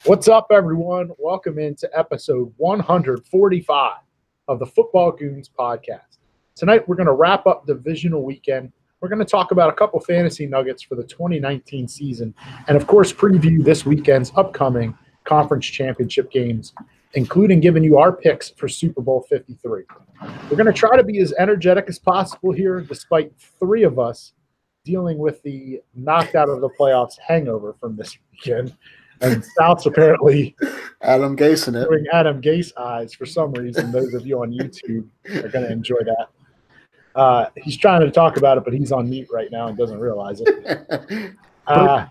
What's up, everyone? Welcome into episode 145 of the Football Goons podcast. Tonight, we're going to wrap up divisional weekend. We're going to talk about a couple fantasy nuggets for the 2019 season, and of course, preview this weekend's upcoming conference championship games, including giving you our picks for Super Bowl 53. We're going to try to be as energetic as possible here, despite three of us dealing with the knocked out of the playoffs hangover from this weekend. And South's apparently Adam Gase in it. Doing Adam Gase eyes for some reason. Those of you on YouTube are going to enjoy that. He's trying to talk about it, but he's on mute right now and doesn't realize it.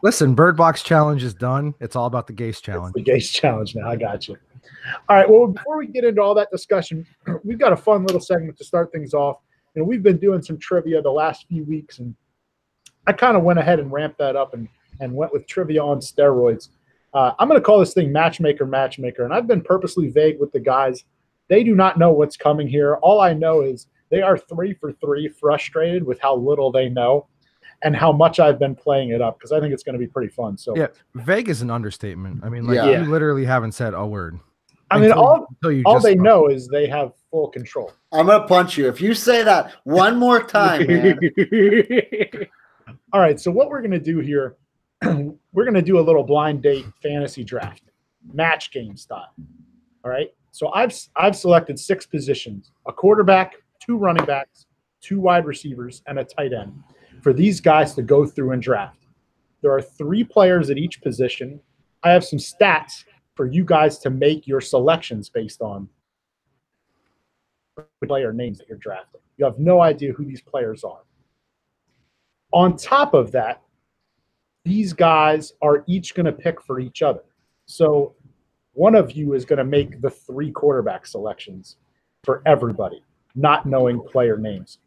Listen, Bird Box Challenge is done. It's all about the Gase Challenge. The Gase Challenge now. I got you. All right. Well, before we get into all that discussion, we've got a fun little segment to start things off. And we've been doing some trivia the last few weeks, and I kind of went ahead and ramped that up and went with trivia on steroids. I'm going to call this thing Matchmaker, and I've been purposely vague with the guys. They do not know what's coming here. All I know is they are 3 for 3 frustrated with how little they know and how much I've been playing it up because I think it's going to be pretty fun. So yeah, vague is an understatement. I mean, you literally haven't said a word. I mean, all they know is they have full control. I'm going to punch you if you say that one more time, man. All right, so what we're going to do here, we're going to do a little blind date fantasy draft, match game style. All right. So I've selected 6 positions: a quarterback, 2 running backs, 2 wide receivers, and a tight end for these guys to go through and draft. There are 3 players at each position. I have some stats for you guys to make your selections based on player names that you're drafting. You have no idea who these players are. On top of that, these guys are each going to pick for each other. So one of you is going to make the 3 quarterback selections for everybody, not knowing player names.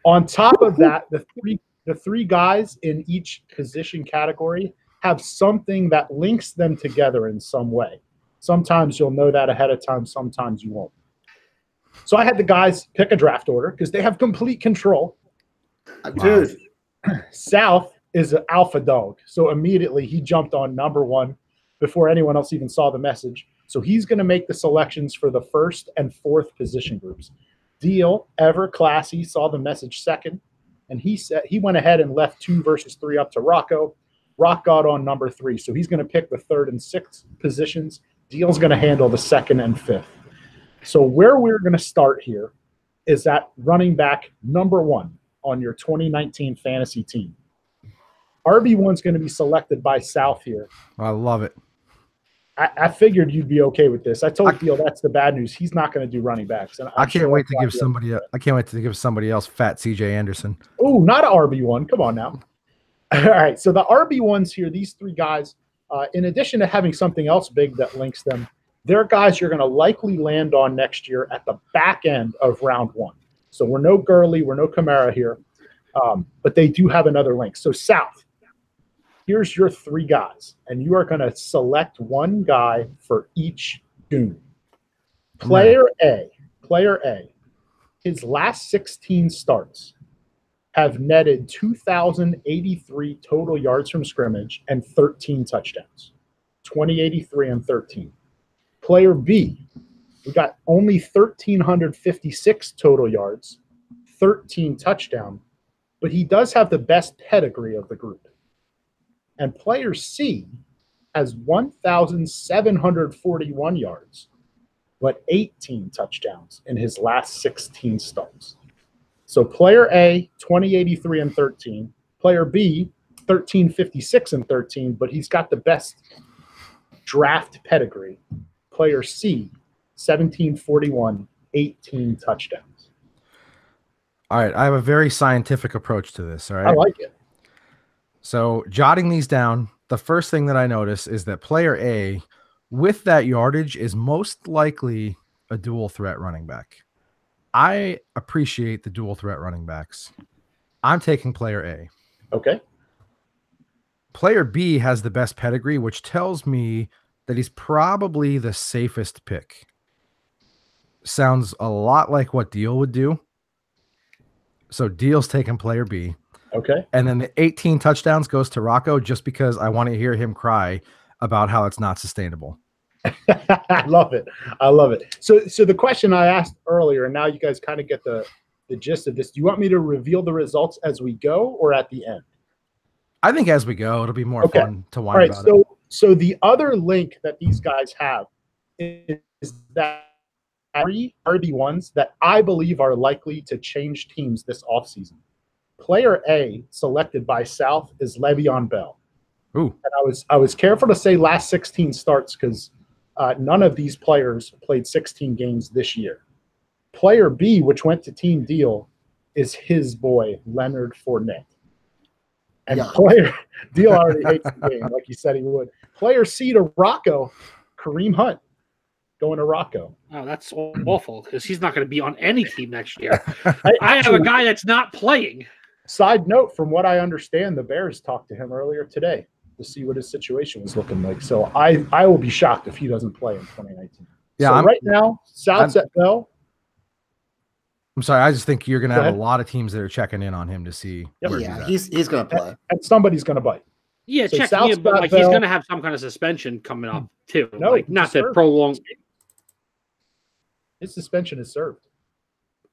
On top of that, the three guys in each position category have something that links them together in some way. Sometimes you'll know that ahead of time, sometimes you won't. So I had the guys pick a draft order because they have complete control. Dude. South is an alpha dog. So immediately he jumped on number 1 before anyone else even saw the message. So he's going to make the selections for the 1st and 4th position groups. Deal, ever classy, saw the message second. And he went ahead and left 2 versus 3 up to Rocco. Rock got on number 3. So he's going to pick the 3rd and 6th positions. Deal's going to handle the 2nd and 5th. So where we're going to start here is at running back number 1 on your 2019 fantasy team. RB1's going to be selected by South here. I love it. I figured you'd be okay with this. I told Theo that's the bad news. He's not going to do running backs. And I can't wait to give somebody. I can't wait to give somebody else fat C.J. Anderson. Oh, not an RB1. Come on now. All right. So the RB1s here, these 3 guys, in addition to having something else big that links them, they're guys you're going to likely land on next year at the back end of round 1. So we're no Gurley, we're no Kamara here, but they do have another link. So South, here's your 3 guys, and you are going to select 1 guy for each goon. Player A, his last 16 starts have netted 2,083 total yards from scrimmage and 13 touchdowns, 2,083 and 13. Player B, we got only 1,356 total yards, 13 touchdowns, but he does have the best pedigree of the group. And player C has 1,741 yards, but 18 touchdowns in his last 16 starts. So player A, 2,083 and 13. Player B, 1,356 and 13, but he's got the best draft pedigree. Player C, 1,741, 18 touchdowns. All right, I have a very scientific approach to this, all right? I like it. So jotting these down, the first thing that I notice is that player A, with that yardage, is most likely a dual threat running back. I appreciate the dual threat running backs. I'm taking player A. Okay. Player B has the best pedigree, which tells me that he's probably the safest pick. Sounds a lot like what Deal would do. So Deal's taking player B. Okay. And then the 18 touchdowns goes to Rocco just because I want to hear him cry about how it's not sustainable. I love it. I love it. So the question I asked earlier, and now you guys kind of get the gist of this. Do you want me to reveal the results as we go or at the end? I think as we go, it'll be more fun to whine about it. So the other link that these guys have is that three RB1s that I believe are likely to change teams this offseason. Player A selected by South is Le'Veon Bell. Ooh. And I was careful to say last 16 starts because none of these players played 16 games this year. Player B, which went to Team Deal, is his boy, Leonard Fournette. And player Deal already hates the game, like he said he would. Player C to Rocco, Kareem Hunt, going to Rocco. Oh, that's awful because he's not going to be on any team next year. I have a guy that's not playing. Side note, from what I understand, the Bears talked to him earlier today to see what his situation was looking like. So I will be shocked if he doesn't play in 2019. Yeah, so right now, South's at Bell. I'm sorry. I just think you're going to have a lot of teams that are checking in on him to see. Where he's going to play. And somebody's going to bite. Yeah, so checking in, but like he's going to have some kind of suspension coming up too. No, like not that prolonged. His suspension is served.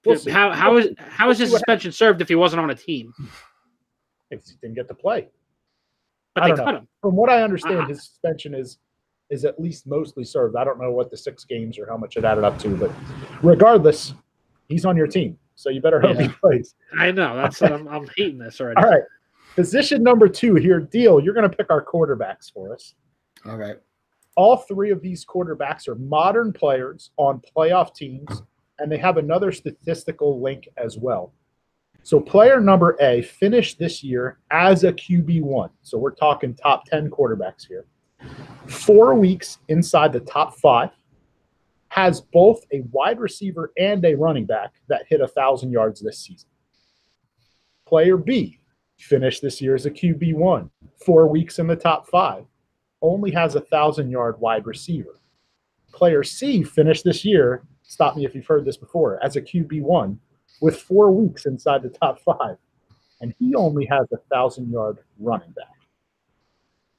We'll how is his suspension served if he wasn't on a team? If he didn't get to play. But they cut him. From what I understand, his suspension is at least mostly served. I don't know what the 6 games or how much it added up to, but regardless, he's on your team, so you better hope he plays. I know. That's I'm hating this already. All right. Position number 2 here, Deal. You're going to pick our quarterbacks for us. All right. All 3 of these quarterbacks are modern players on playoff teams, and they have another statistical link as well. So player number A finished this year as a QB1. So we're talking top 10 quarterbacks here. 4 weeks inside the top 5. Has both a wide receiver and a running back that hit 1,000 yards this season. Player B finished this year as a QB1. 4 weeks in the top 5. Only has a 1,000-yard wide receiver. Player C finished this year, stop me if you've heard this before, as a QB1 with 4 weeks inside the top 5. And he only has a 1,000-yard running back.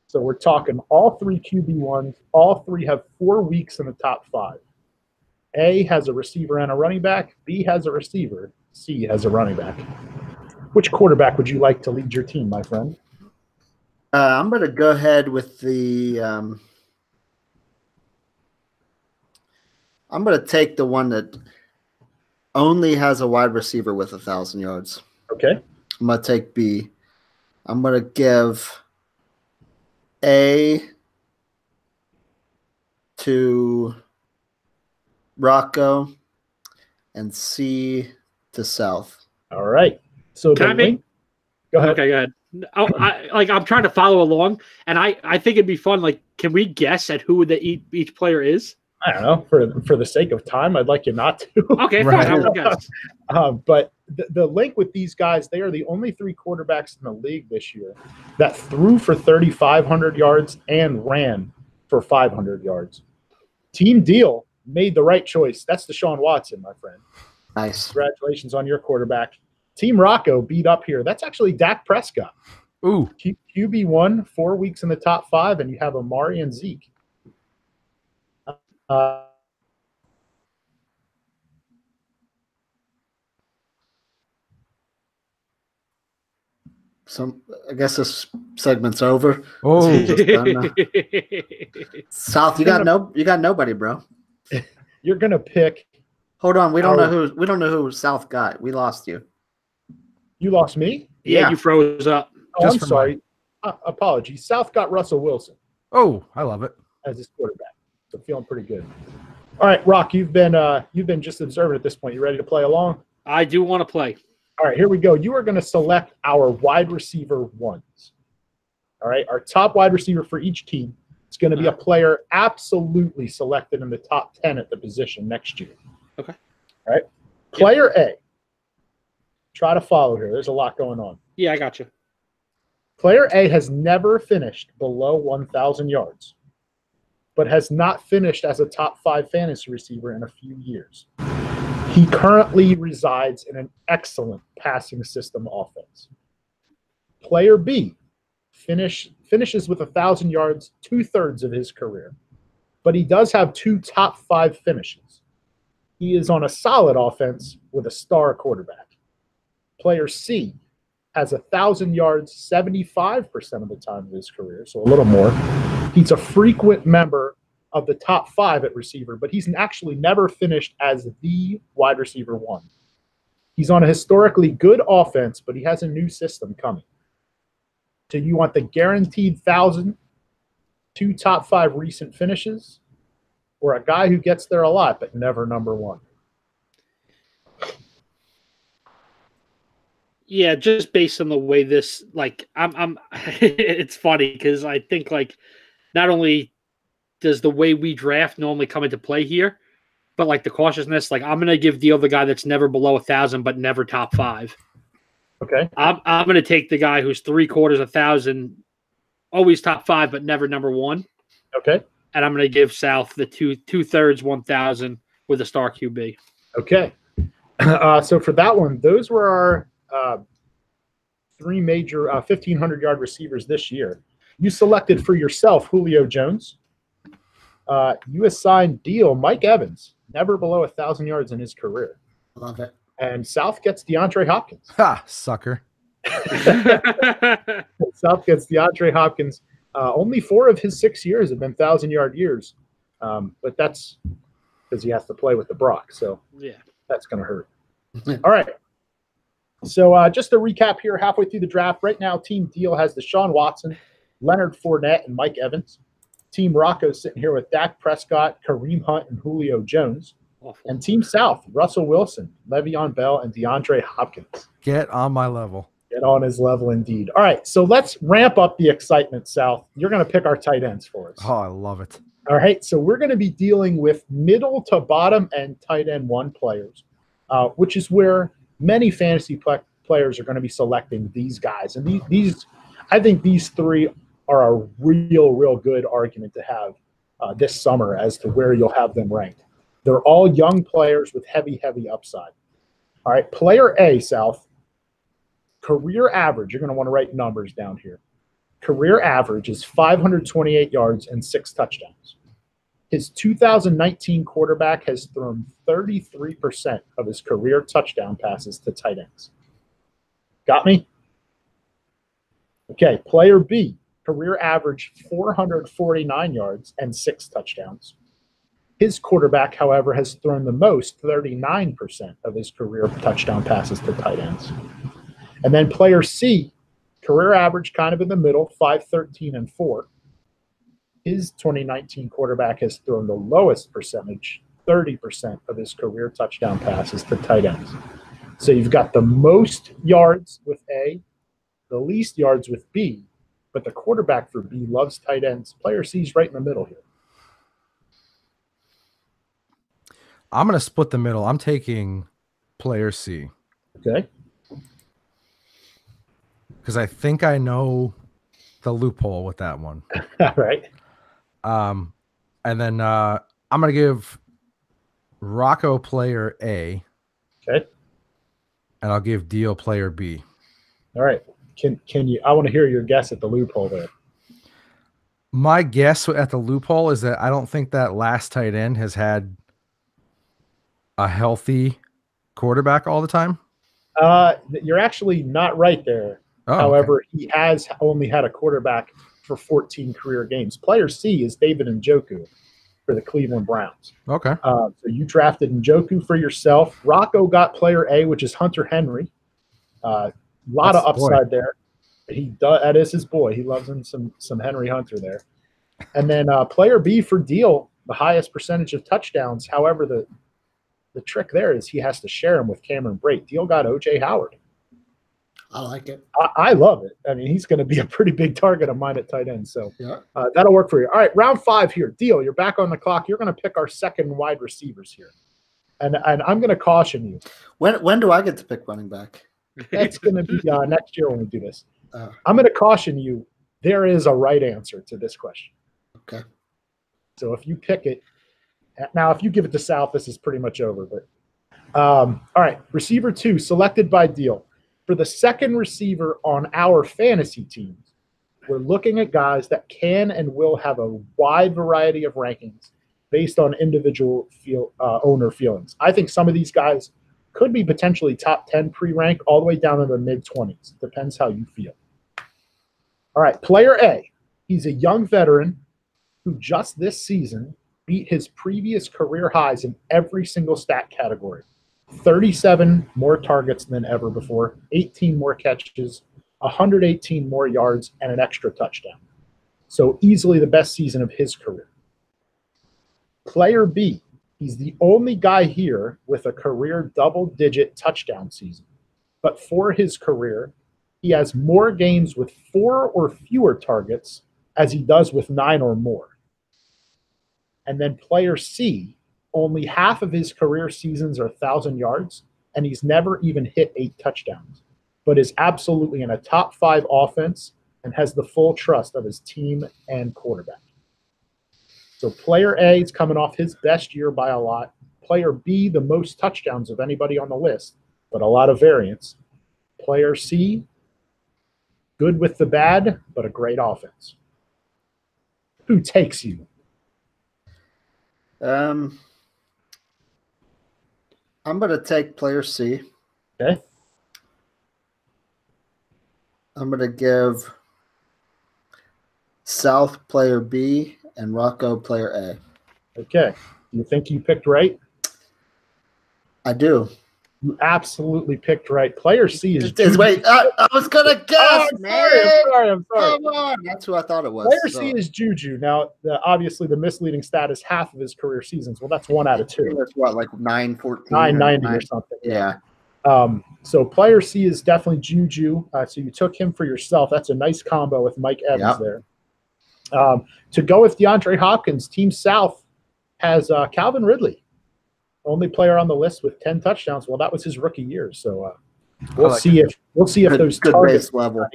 So we're talking all 3 QB1s. All 3 have 4 weeks in the top 5. A has a receiver and a running back. B has a receiver. C has a running back. Which quarterback would you like to lead your team, my friend? I'm going to go ahead with the I'm going to take the one that only has a wide receiver with 1,000 yards. Okay. I'm going to take B. I'm going to give A to Rocco and C to South. All right. So go ahead. Okay, go ahead. I'm trying to follow along, and I think it'd be fun. Like, can we guess at who each player is? I don't know. For the sake of time, I'd like you not to. Okay, fine. I will guess. But the link with these guys, they are the only 3 quarterbacks in the league this year that threw for 3,500 yards and ran for 500 yards. Team Deal made the right choice. That's Deshaun Watson, my friend. Nice. Congratulations on your quarterback. Team Rocco beat up here. That's actually Dak Prescott. Ooh. QB1, 4 weeks in the top 5, and you have Amari and Zeke. I guess this segment's over. Oh, South, you got nobody, bro. You're gonna pick. Hold on, we don't know who South got. We lost you. You lost me? Yeah, you froze up. Oh, I'm sorry. Apologies. South got Russell Wilson. Oh, I love it. As his quarterback. So feeling pretty good. All right, Rock, you've been just observing at this point. You ready to play along? I do want to play. All right, here we go. You are going to select our wide receiver ones. All right, our top wide receiver for each team is going to be a player absolutely selected in the top 10 at the position next year. Okay. All right. Player A. Try to follow here. There's a lot going on. Yeah, I got you. Player A has never finished below 1,000 yards, but has not finished as a top 5 fantasy receiver in a few years. He currently resides in an excellent passing system offense. Player B finishes with 1,000 yards 2/3 of his career, but he does have 2 top 5 finishes. He is on a solid offense with a star quarterback. Player C has 1,000 yards 75% of the time of his career, so a little more. He's a frequent member of the top 5 at receiver, but he's actually never finished as the wide receiver 1. He's on a historically good offense, but he has a new system coming. So you want the guaranteed 1,000, 2 top 5 recent finishes, or a guy who gets there a lot but never number 1? Yeah, just based on the way this, like, I'm it's funny because I think, like, not only does the way we draft normally come into play here, but like the cautiousness, like I'm gonna give Deal the guy that's never below 1,000 but never top 5. Okay. I'm gonna take the guy who's 3/4 1,000, always top 5 but never number 1. Okay. And I'm gonna give South the 2/3 1,000 with a star QB. Okay. So for that one, those were our 3 major 1,500-yard receivers this year. You selected for yourself Julio Jones. You assigned Deal Mike Evans, never below 1,000 yards in his career. Love it. And South gets DeAndre Hopkins. Ha, sucker. South gets DeAndre Hopkins. Only 4 of his 6 years have been 1,000-yard years, but that's because he has to play with the Brock, so yeah, that's going to hurt. All right. So just to recap here, halfway through the draft, right now, Team Deal has Deshaun Watson, Leonard Fournette, and Mike Evans. Team Rocco's sitting here with Dak Prescott, Kareem Hunt, and Julio Jones. awful. And Team South, Russell Wilson, Le'Veon Bell, and DeAndre Hopkins. Get on my level. Get on his level indeed. All right, so let's ramp up the excitement, South. You're going to pick our tight ends for us. Oh, I love it. All right, so we're going to be dealing with middle to bottom and tight end 1 players, which is where many fantasy players are going to be selecting these guys. And these, I think these 3 are a real good argument to have this summer as to where you'll have them ranked. They're all young players with heavy upside. All right, player A, South, career average, you're going to want to write numbers down here. Career average is 528 yards and 6 touchdowns. His 2019 quarterback has thrown 33% of his career touchdown passes to tight ends. Got me? Okay, player B, career average 449 yards and 6 touchdowns. His quarterback, however, has thrown the most, 39% of his career touchdown passes to tight ends. And then player C, career average kind of in the middle, 513 and 4. His 2019 quarterback has thrown the lowest percentage, 30% of his career touchdown passes to tight ends. So you've got the most yards with A, the least yards with B, but the quarterback for B loves tight ends. Player C is right in the middle here. I'm going to split the middle. I'm taking player C. Okay. Because I think I know the loophole with that one. All right. And then I'm going to give Rocco player A. Okay. And I'll give Deal player B. All right. Can you? I want to hear your guess at the loophole there. My guess at the loophole is that I don't think that last tight end has had a healthy quarterback all the time. You're actually not right there. Oh, However, okay. he has only had a quarterback for 14 career games. Player C is David Njoku for the Cleveland Browns. Okay. So you drafted Njoku for yourself. Rocco got player A, which is Hunter Henry. Lot That's of upside boy. there. That is his boy. He loves him some Henry Hunter there. And then player B for Deal, the highest percentage of touchdowns. However, the trick there is he has to share him with Cameron Brate. Deal got O.J. Howard. I like it. I love it. I mean, he's going to be a pretty big target of mine at tight end. So Yeah. that'll work for you. All right, round 5 here. Deal, you're back on the clock. You're going to pick our second wide receivers here. And I'm going to caution you. When do I get to pick running back? That's going to be next year when we do this. Oh. I'm going to caution you. There is a right answer to this question. Okay. So if you pick it, now if you give it to South, this is pretty much over. But all right, receiver 2 selected by Deal. For the second receiver on our fantasy teams, we're looking at guys that can and will have a wide variety of rankings based on individual owner feelings. I think some of these guys could be potentially top 10 pre-rank all the way down to the mid-20s. Depends how you feel. All right, player A. He's a young veteran who just this season beat his previous career highs in every single stat category. 37 more targets than ever before, 18 more catches, 118 more yards, and an extra touchdown. So easily the best season of his career. Player B, he's the only guy here with a career double-digit touchdown season. But for his career, he has more games with 4 or fewer targets as he does with 9 or more. And then player C, only half of his career seasons are 1,000 yards, and he's never even hit 8 touchdowns, but is absolutely in a top 5 offense and has the full trust of his team and quarterback. So player A is coming off his best year by a lot. Player B, the most touchdowns of anybody on the list, but a lot of variance. Player C, good with the bad, but a great offense. Who takes you? I'm going to take player C. Okay. I'm going to give South player B and Rocco player A. Okay. You think you picked right? I do. You absolutely picked right. Player C is Wait, I was going to guess, I'm sorry. Come on. That's who I thought it was. Player C is Juju. Now, obviously, the misleading stat is half of his career seasons. Well, that's 1 out of 2. That's what, like 914? 990 or something. Yeah. So player C is definitely Juju. So you took him for yourself. That's a nice combo with Mike Evans there. To go with DeAndre Hopkins, Team South has Calvin Ridley, only player on the list with 10 touchdowns. Well, that was his rookie year. So we'll see if those good targets base level.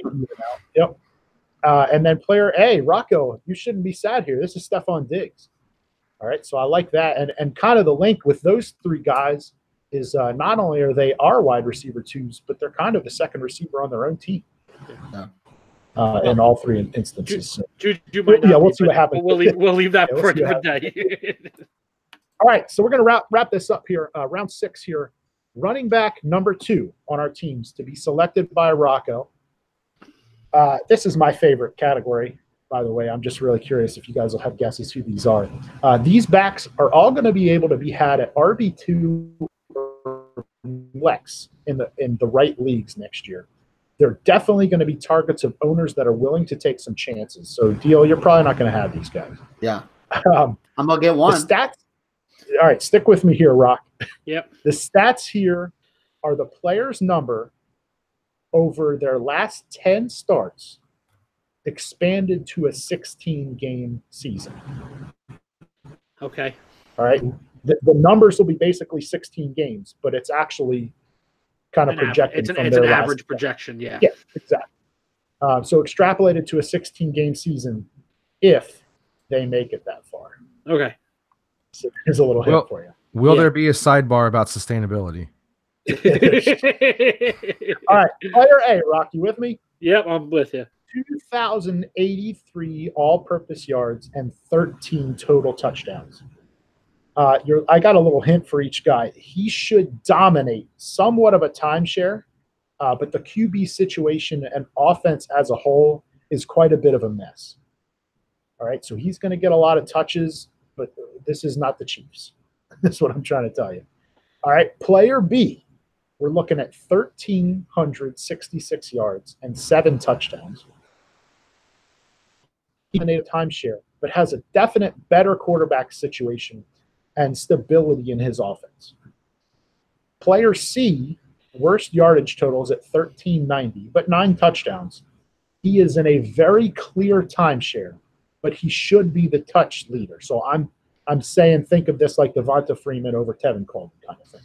Yep. And then player A, Rocco, you shouldn't be sad here. This is Stephon Diggs. All right, so I like that. And kind of the link with those 3 guys is not only are they our wide receiver 2s, but they're kind of the second receiver on their own team. Yeah. In all 3 instances. So. We'll see what happens. We'll leave that for a different day. All right, so we're going to wrap this up here. Round 6 here. Running back number 2 on our teams to be selected by Rocco. This is my favorite category, by the way. I'm just really curious if you guys will have guesses who these are. These backs are all going to be able to be had at RB2 or flex in the right leagues next year. They're definitely going to be targets of owners that are willing to take some chances. So, Deal, you're probably not going to have these guys. Yeah. I'm going to get one. The stats. All right, stick with me here, Rock. Yep. The stats here are the player's number over their last 10 starts expanded to a 16-game season. Okay. All right. The numbers will be basically 16 games, but it's actually kind of projected. It's an average projection, yeah. Yeah, exactly. So extrapolated to a 16-game season if they make it that far. Okay. So here's a little hint for you. Will there be a sidebar about sustainability? All right, player A, Rock, you with me? Yep, I'm with you. 2,083 all-purpose yards and 13 total touchdowns. I got a little hint for each guy. He should dominate somewhat of a timeshare, but the QB situation and offense as a whole is quite a bit of a mess. All right, so he's going to get a lot of touches, but this is not the Chiefs. That's what I'm trying to tell you. All right, player B, we're looking at 1,366 yards and 7 touchdowns. He made a timeshare, but has a definite better quarterback situation and stability in his offense. Player C, worst yardage totals at 1,390, but 9 touchdowns. He is in a very clear timeshare, but he should be the touch leader. So I'm saying think of this like Devonta Freeman over Tevin Coleman kind of thing.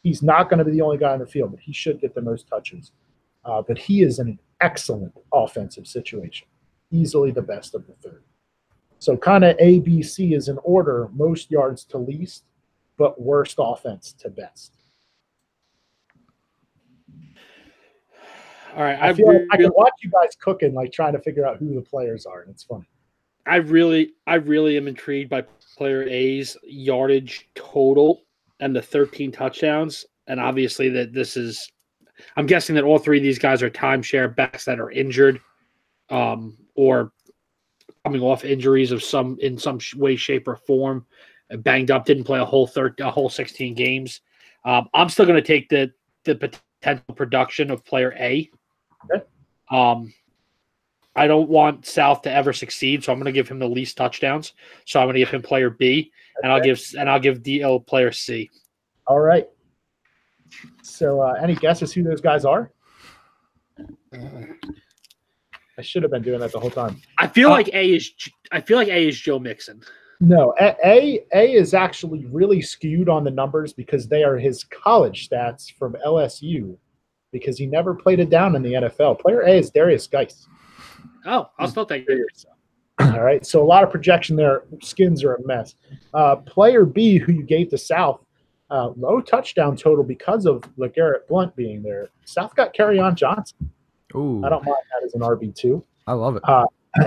He's not going to be the only guy on the field, but he should get the most touches. But he is in an excellent offensive situation, easily the best of the 3. So kind of A, B, C is in order, most yards to least, but worst offense to best. All right, I feel like I can watch you guys cooking, like trying to figure out who the players are, and it's funny. I really am intrigued by player A's yardage total and the 13 touchdowns. And obviously that this is, I'm guessing that all three of these guys are timeshare backs that are injured, or coming off injuries of some way, shape, or form, banged up, didn't play a whole 16 games. I'm still going to take the potential production of player A. Okay. I don't want South to ever succeed, so I'm going to give him the least touchdowns. So I'm going to give him player B, and I'll give DL player C. All right. So, any guesses who those guys are? I should have been doing that the whole time. I feel like A is Joe Mixon. No, A is actually really skewed on the numbers because they are his college stats from LSU, because he never played it down in the NFL. Player A is Darius Geis. Oh, I'll still take it. All right, so a lot of projection there. Skins are a mess. Player B, who you gave to South, low touchdown total because of LeGarrette Blount being there. South got Kerryon Johnson. Ooh, I don't mind that as an RB2. I love it.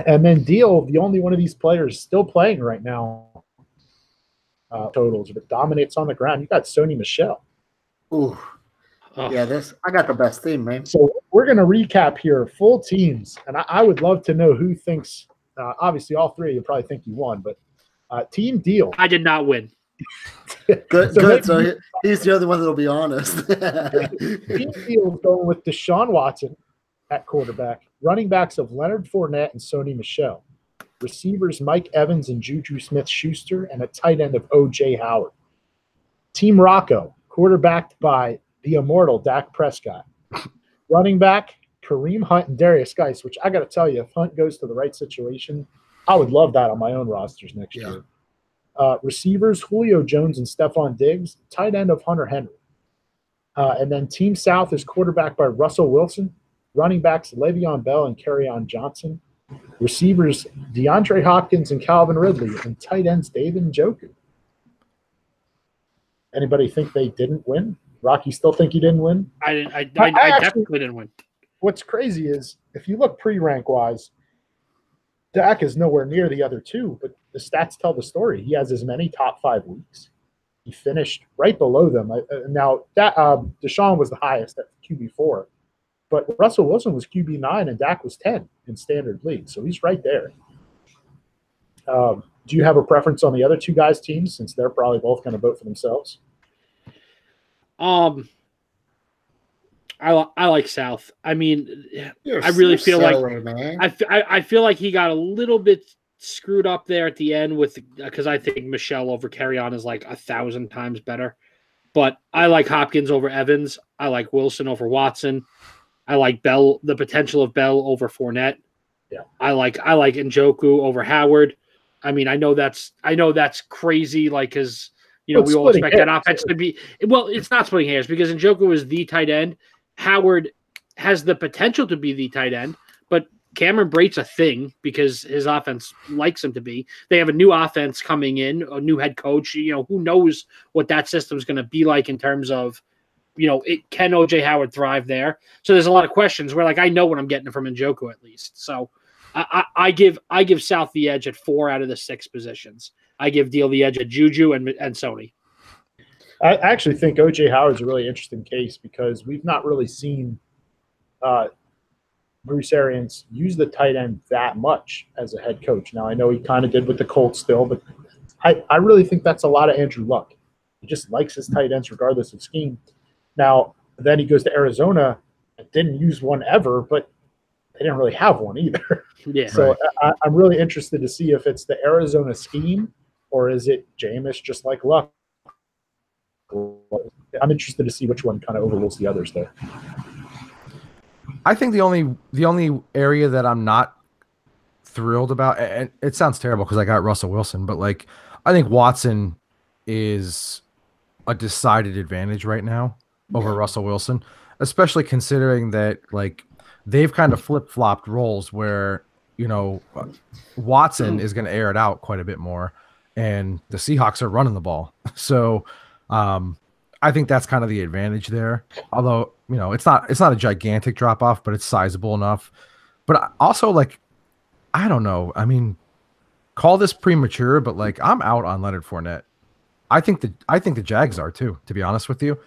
And then Deal, the only one of these players still playing right now, totals, but dominates on the ground. You got Sony Michel. Ooh. Oh. Yeah, I got the best team, man. So we're going to recap here, full teams, and I would love to know who thinks. Obviously, all three of you probably think you won, but Team Deal. I did not win. Good. So he's the other one that'll be honest. Team Deal is going with Deshaun Watson at quarterback, running backs of Leonard Fournette and Sony Michel, receivers Mike Evans and Juju Smith-Schuster, and a tight end of O.J. Howard. Team Rocco, quarterbacked by the immortal Dak Prescott. Running back, Kareem Hunt and Darius Geis, which I got to tell you, if Hunt goes to the right situation, I would love that on my own rosters next year. Receivers, Julio Jones and Stephon Diggs. Tight end of Hunter Henry. And then Team South is quarterbacked by Russell Wilson. Running backs, Le'Veon Bell and Kerryon Johnson. Receivers, DeAndre Hopkins and Calvin Ridley. And tight ends, David Njoku. Anybody think they didn't win? Rocky, still think you didn't win? I definitely didn't win. What's crazy is, if you look pre-rank wise, Dak is nowhere near the other two, but the stats tell the story. He has as many top 5 weeks. He finished right below them. Now, Deshaun was the highest at QB4, but Russell Wilson was QB9 and Dak was 10 in standard league, so he's right there. Do you have a preference on the other two guys' teams, since they're probably both going to vote for themselves? I like South. I mean, I really feel I feel like he got a little bit screwed up there at the end because I think Michelle over Kerryon is like 1,000 times better. But I like Hopkins over Evans. I like Wilson over Watson. I like Bell, the potential of Bell over Fournette. Yeah. I like Njoku over Howard. I mean, I know that's crazy, like, because we all expect that offense to be. Well, it's not splitting hairs because Njoku is the tight end. Howard has the potential to be the tight end, but Cameron Brate's a thing because his offense likes him to be. They have a new offense coming in, a new head coach. Who knows what that system is going to be like in terms of, can O.J. Howard thrive there? So there's a lot of questions where, like, I know what I'm getting from Njoku at least. So I give South the edge at 4 out of the 6 positions. I give Deal the edge at Juju and Sony. I actually think O.J. Howard's a really interesting case because we've not really seen Bruce Arians use the tight end that much as a head coach. Now, I know he kind of did with the Colts still, but I really think that's a lot of Andrew Luck. He just likes his tight ends regardless of scheme. Now, then he goes to Arizona and didn't use one ever, but they didn't really have one either. Yeah. So I'm really interested to see if it's the Arizona scheme or is it Jameis just like Luck. I'm interested to see which one kind of overrules the others there. I think the only area that I'm not thrilled about, and it sounds terrible because I got Russell Wilson, but like I think Watson is a decided advantage right now over Russell Wilson, especially considering that like they've kind of flip-flopped roles where Watson is going to air it out quite a bit more, and the Seahawks are running the ball. So I think that's kind of the advantage there. Although You know, it's not a gigantic drop off, but it's sizable enough. But also, like, I don't know. I mean, call this premature, but like, I'm out on Leonard Fournette. I think the Jags are too, to be honest with you.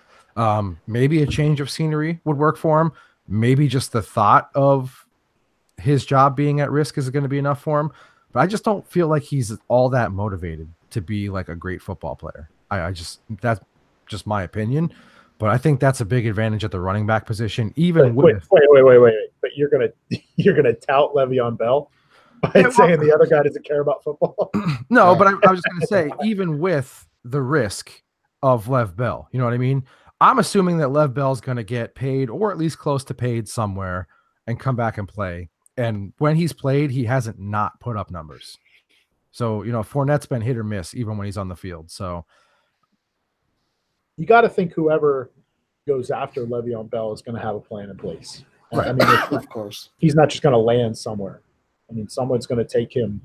Maybe a change of scenery would work for him. Maybe just the thought of his job being at risk is going to be enough for him. But I just don't feel like he's all that motivated to be like a great football player. That's just my opinion. But I think that's a big advantage at the running back position, even wait, with. Wait. But you're gonna tout Le'Veon Bell by saying the other guy doesn't care about football? No, but I was just going to say, even with the risk of Lev Bell, you know what I mean? I'm assuming that Lev Bell's going to get paid, or at least close to paid somewhere, and come back and play. And when he's played, he hasn't not put up numbers. So, you know, Fournette's been hit or miss even when he's on the field. So you got to think whoever goes after Le'Veon Bell is going to have a plan in place. Right. I mean, of course, he's not just going to land somewhere. I mean, someone's going to take him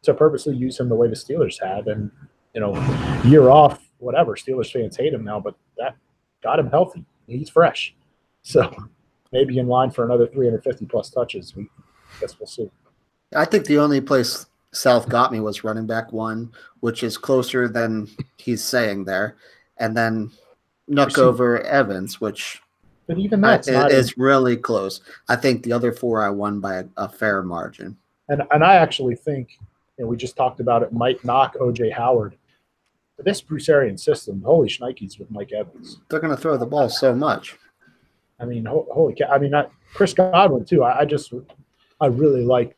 to purposely use him the way the Steelers have. And, you know, year off, whatever. Steelers fans hate him now, but that got him healthy. He's fresh. So maybe in line for another 350-plus touches. I guess we'll see. I think the only place South got me was running back 1, which is closer than he's saying there. And then Nook over Evans, which but even that's is really close. I think the other 4 I won by a fair margin. And I actually think, you know, we just talked about it, might knock O.J. Howard. But this Bruce Arians system, holy shnikes with Mike Evans. They're going to throw the ball so much. I mean, holy cow. I mean, Chris Godwin, too. I really like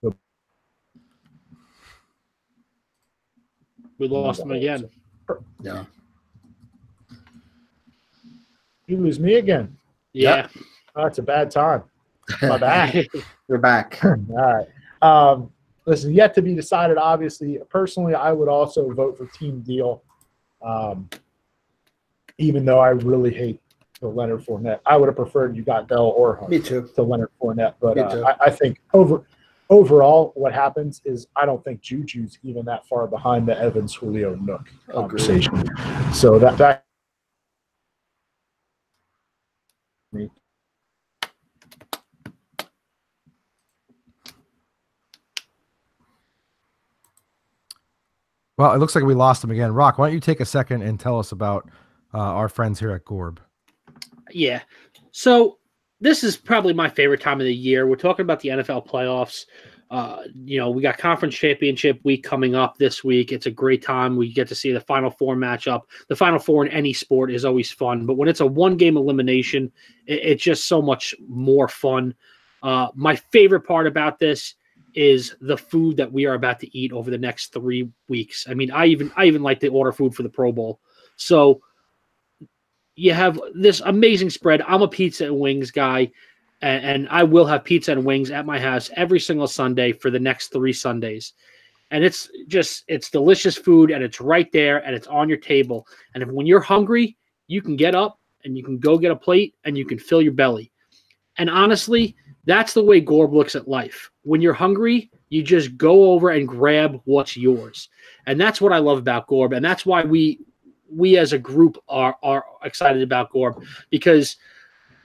the. We lost him again. Yeah. You lose me again. Yeah. Yep. Oh, that's a bad time. My bad. You're back. All right. Listen, yet to be decided, obviously. Personally, I would also vote for Team Deal, even though I really hate the Leonard Fournette. I would have preferred you got Bell or Hunt Me too. to Leonard Fournette. But Me too. I think overall, what happens is I don't think Juju's even that far behind the Evans Julio Nook conversation. So that Well, it looks like we lost him again. Rock, why don't you take a second and tell us about our friends here at Gorb? Yeah. So this is probably my favorite time of the year. We're talking about the NFL playoffs. You know, we got conference championship week coming up this week. It's a great time. We get to see the Final Four matchup. The Final Four in any sport is always fun, but when it's a one-game elimination, it's just so much more fun. My favorite part about this is the food that we are about to eat over the next 3 weeks. I mean, I even like to order food for the Pro Bowl. So you have this amazing spread. I'm a pizza and wings guy, and I will have pizza and wings at my house every single Sunday for the next 3 Sundays. And it's delicious food, and it's right there, and it's on your table. And when you're hungry, you can get up and you can go get a plate and you can fill your belly. And honestly, that's the way Gorb looks at life. When you're hungry, you just go over and grab what's yours. And that's what I love about Gorb. And that's why we as a group are excited about Gorb, because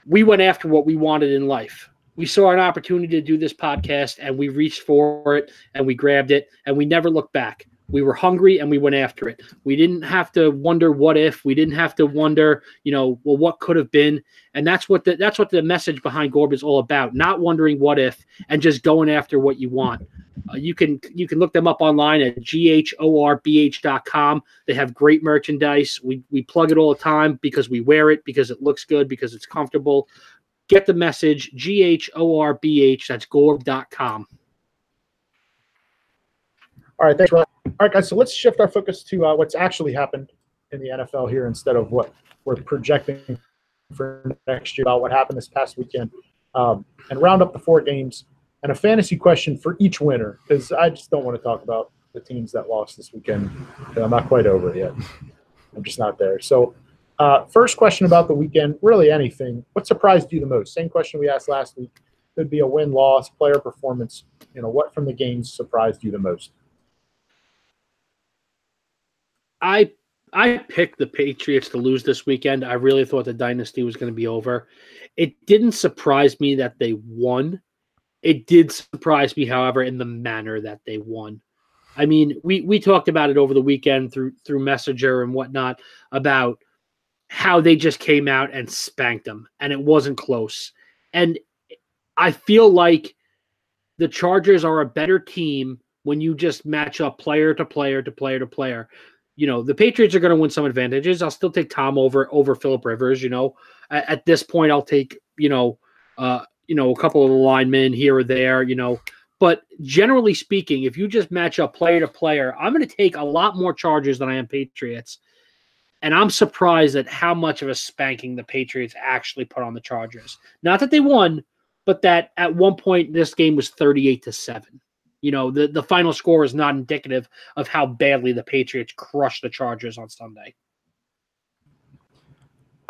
we went after what we wanted in life. We saw an opportunity to do this podcast, and we reached for it, and we grabbed it, and we never looked back. We were hungry, and we went after it. We didn't have to wonder what if. We didn't have to wonder, well, what could have been. And that's what the message behind Gorb is all about. Not wondering what if, and just going after what you want. You can look them up online at ghorbh.com. They have great merchandise. We plug it all the time because we wear it, because it looks good, because it's comfortable. Get the message, ghorbh. That's gorb.com. All right, thanks, Rob. All right, guys, so let's shift our focus to what's actually happened in the NFL here instead of what we're projecting for next year about what happened this past weekend, and round up the 4 games and a fantasy question for each winner, because I just don't want to talk about the teams that lost this weekend. I'm not quite over it yet. I'm just not there. So first question about the weekend, really anything. What surprised you the most? Same question we asked last week. Could be a win-loss, player performance. What from the games surprised you the most? I I picked the Patriots to lose this weekend. I really thought the dynasty was going to be over. It didn't surprise me that they won. It did surprise me, however, in the manner that they won. I mean, we talked about it over the weekend through Messenger and whatnot about how they just came out and spanked them, and it wasn't close. And I feel like the Chargers are a better team when you just match up player to player to player to player. You know, the Patriots are going to win some advantages. I'll still take Tom over Phillip Rivers. You know, at this point, I'll take a couple of the linemen here or there. You know, but generally speaking, if you just match up player to player, I'm going to take a lot more Chargers than I am Patriots. And I'm surprised at how much of a spanking the Patriots actually put on the Chargers. Not that they won, but that at one point this game was 38-7. You know, the final score is not indicative of how badly the Patriots crushed the Chargers on Sunday.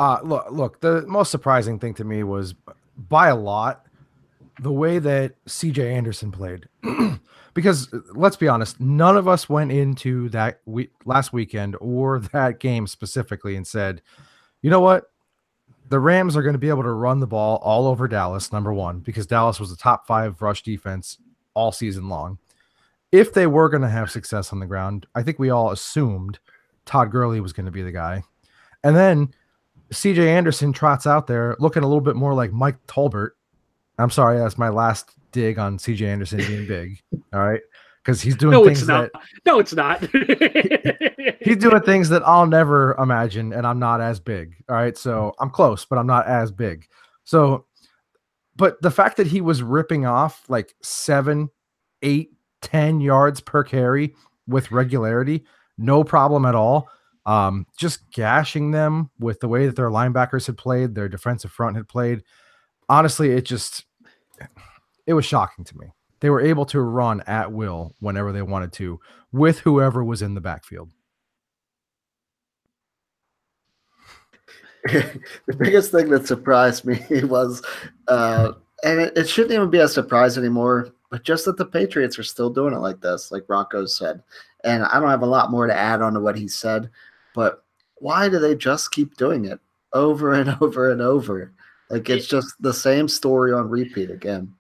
Look, the most surprising thing to me was, by a lot, the way that CJ Anderson played. Because let's be honest, none of us went into that last weekend or that game specifically and said, you know what? The Rams are going to be able to run the ball all over Dallas, number one, because Dallas was the top 5 rush defense all season long. If they were going to have success on the ground, I think we all assumed Todd Gurley was going to be the guy. And then CJ Anderson trots out there looking a little bit more like Mike Tolbert. I'm sorry, that's my last dig on CJ Anderson being big. All right. Because he's doing things that. No, it's not. He's doing things that I'll never imagine, and I'm not as big. All right. So I'm close, but I'm not as big. So, but the fact that he was ripping off like 7, 8, 10 yards per carry with regularity, no problem at all. Just gashing them with the way that their linebackers had played, their defensive front had played. Honestly, it was shocking to me. They were able to run at will whenever they wanted to with whoever was in the backfield. The biggest thing that surprised me was, and it shouldn't even be a surprise anymore, but just that the Patriots are still doing it like this, like Broncos said. And I don't have a lot more to add on to what he said, but why do they just keep doing it over and over and over? Like, it's just the same story on repeat again.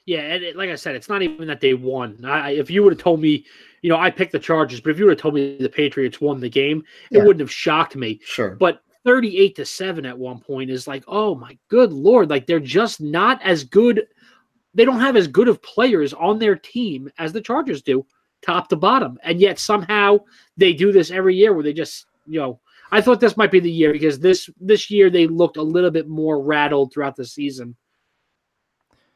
Yeah, and like I said, it's not even that they won. If you would have told me, you know, I picked the Chargers, but if you would have told me the Patriots won the game, it wouldn't have shocked me. Sure. But 38-7 at one point is like, oh my good Lord, like they're just not as good. They don't have as good of players on their team as the Chargers do, top to bottom. And yet somehow they do this every year where they just, you know, I thought this might be the year because this year they looked a little bit more rattled throughout the season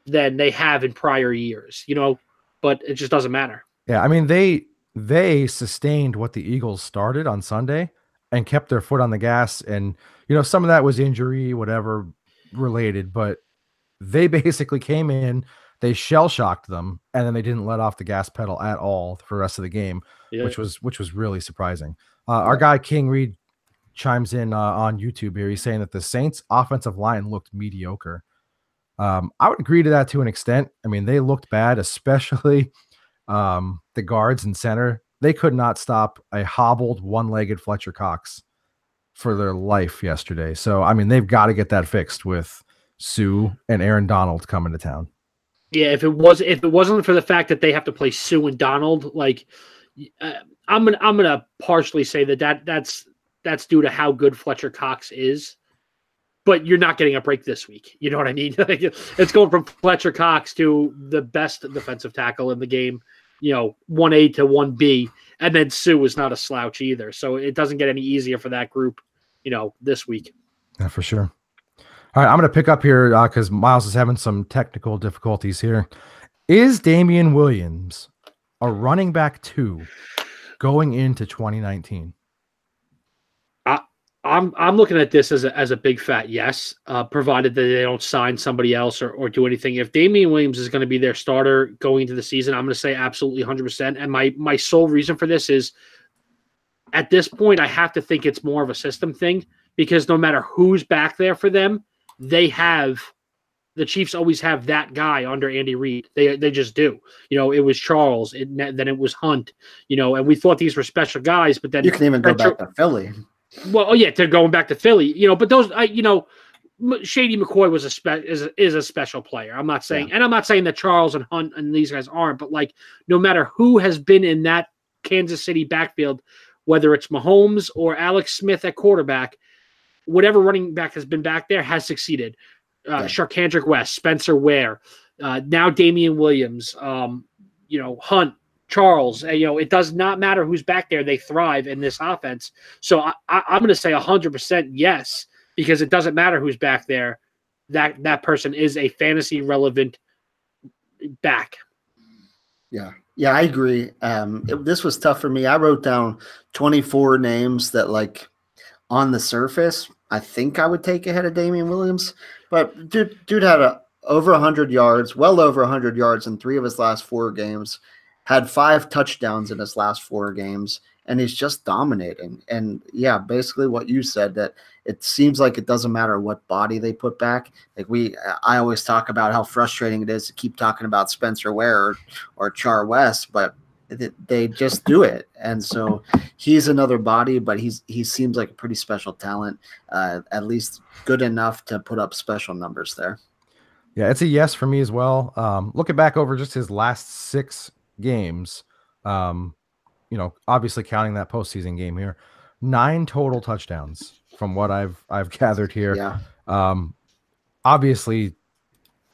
than they have in prior years, you know, but it just doesn't matter. Yeah, I mean, they sustained what the Eagles started on Sunday and kept their foot on the gas. And, you know, some of that was injury, whatever related, but they basically came in, they shell-shocked them, and then they didn't let off the gas pedal at all for the rest of the game, which was really surprising. Our guy King Reed chimes in on YouTube here. He's saying that the Saints offensive line looked mediocre. I would agree to that to an extent. I mean, they looked bad, especially the guards and center. They could not stop a hobbled one-legged Fletcher Cox for their life yesterday. So, I mean, they've got to get that fixed with Sue and Aaron Donald coming to town. Yeah, if it wasn't for the fact that they have to play Sue and Donald, like I'm gonna partially say that's due to how good Fletcher Cox is. But you're not getting a break this week. You know what I mean? It's going from Fletcher Cox to the best defensive tackle in the game, you know, 1A to 1B. And then Sue is not a slouch either. So it doesn't get any easier for that group, you know, this week. Yeah, for sure. All right, I'm going to pick up here because Miles is having some technical difficulties here. Is Damian Williams a running back 2 going into 2019? I'm looking at this as a big fat yes, provided that they don't sign somebody else or do anything. If Damian Williams is going to be their starter going into the season, I'm going to say absolutely 100%. And my sole reason for this is at this point, I have to think it's more of a system thing because no matter who's back there for them, they have the Chiefs always have that guy under Andy Reid. They just do. It was Charles, then it was Hunt, and we thought these were special guys, but then you can even go back to Philly. Well, oh yeah, they're going back to Philly, but those, Shady McCoy was is a special player. I'm not saying, and I'm not saying that Charles and Hunt and these guys aren't, but like no matter who has been in that Kansas City backfield, whether it's Mahomes or Alex Smith at quarterback, whatever running back has been back there has succeeded. Sharkhandrick West, Spencer Ware, now Damian Williams, Hunt, Charles. It does not matter who's back there; they thrive in this offense. So I'm going to say 100% yes, because it doesn't matter who's back there. That person is a fantasy relevant back. Yeah, I agree. This was tough for me. I wrote down 24 names that, like, on the surface, I think I would take ahead of Damian Williams. But dude had over 100 yards, well over 100 yards in 3 of his last 4 games, had 5 touchdowns in his last 4 games, and he's just dominating. And, yeah, basically what you said, that it seems like it doesn't matter what body they put back. Like I always talk about how frustrating it is to keep talking about Spencer Ware or Char West, but they just do it. And so he's another body, but he seems like a pretty special talent, at least good enough to put up special numbers there. Yeah, it's a yes for me as well. Looking back over just his last 6 games, obviously counting that postseason game here, 9 total touchdowns from what I've gathered here. Yeah. Obviously,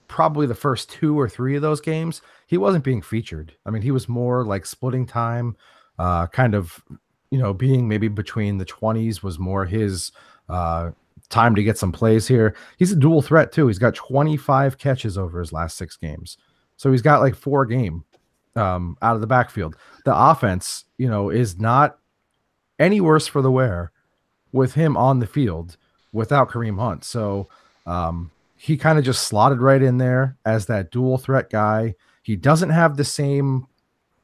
probably the first 2 or 3 of those games, he wasn't being featured. I mean, he was more like splitting time, kind of, being maybe between the 20s was more his time to get some plays here. He's a dual threat too. He's got 25 catches over his last 6 games. So he's got like 4 game out of the backfield. The offense, is not any worse for the wear with him on the field without Kareem Hunt. So he kind of just slotted right in there as that dual threat guy. He doesn't have the same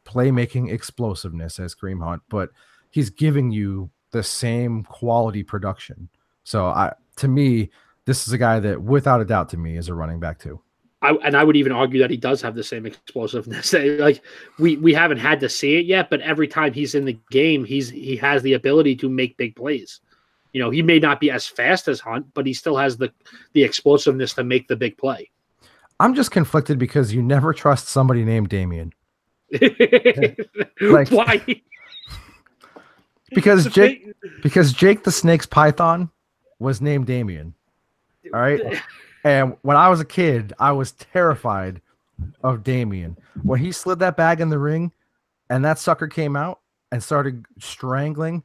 playmaking explosiveness as Kareem Hunt, but he's giving you the same quality production. So to me, this is a guy that without a doubt to me is a running back too. I would even argue that he does have the same explosiveness. Like we haven't had to see it yet, but every time he's in the game, he has the ability to make big plays. He may not be as fast as Hunt, but he still has the explosiveness to make the big play. I'm just conflicted because you never trust somebody named Damien. Why? Because Jake the Snake's Python was named Damien. All right. And when I was a kid, I was terrified of Damien. When he slid that bag in the ring and that sucker came out and started strangling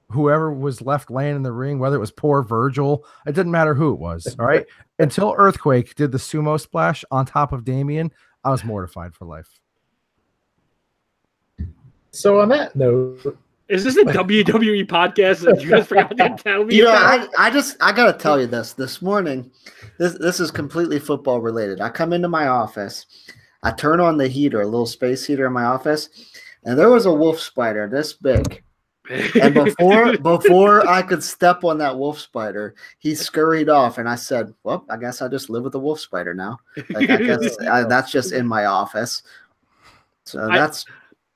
whoever was left laying in the ring, whether it was poor Virgil, it didn't matter who it was. All right. Until Earthquake did the sumo splash on top of Damien, I was mortified for life. So on that note, is this a WWE podcast that you just forgot to tell me? I gotta tell you this morning. This is completely football related. I come into my office, I turn on the heater, a little space heater in my office, and there was a wolf spider this big. And before I could step on that wolf spider, he scurried off, and I said, "Well, I guess I just live with the wolf spider now. Like, I guess that's just in my office." So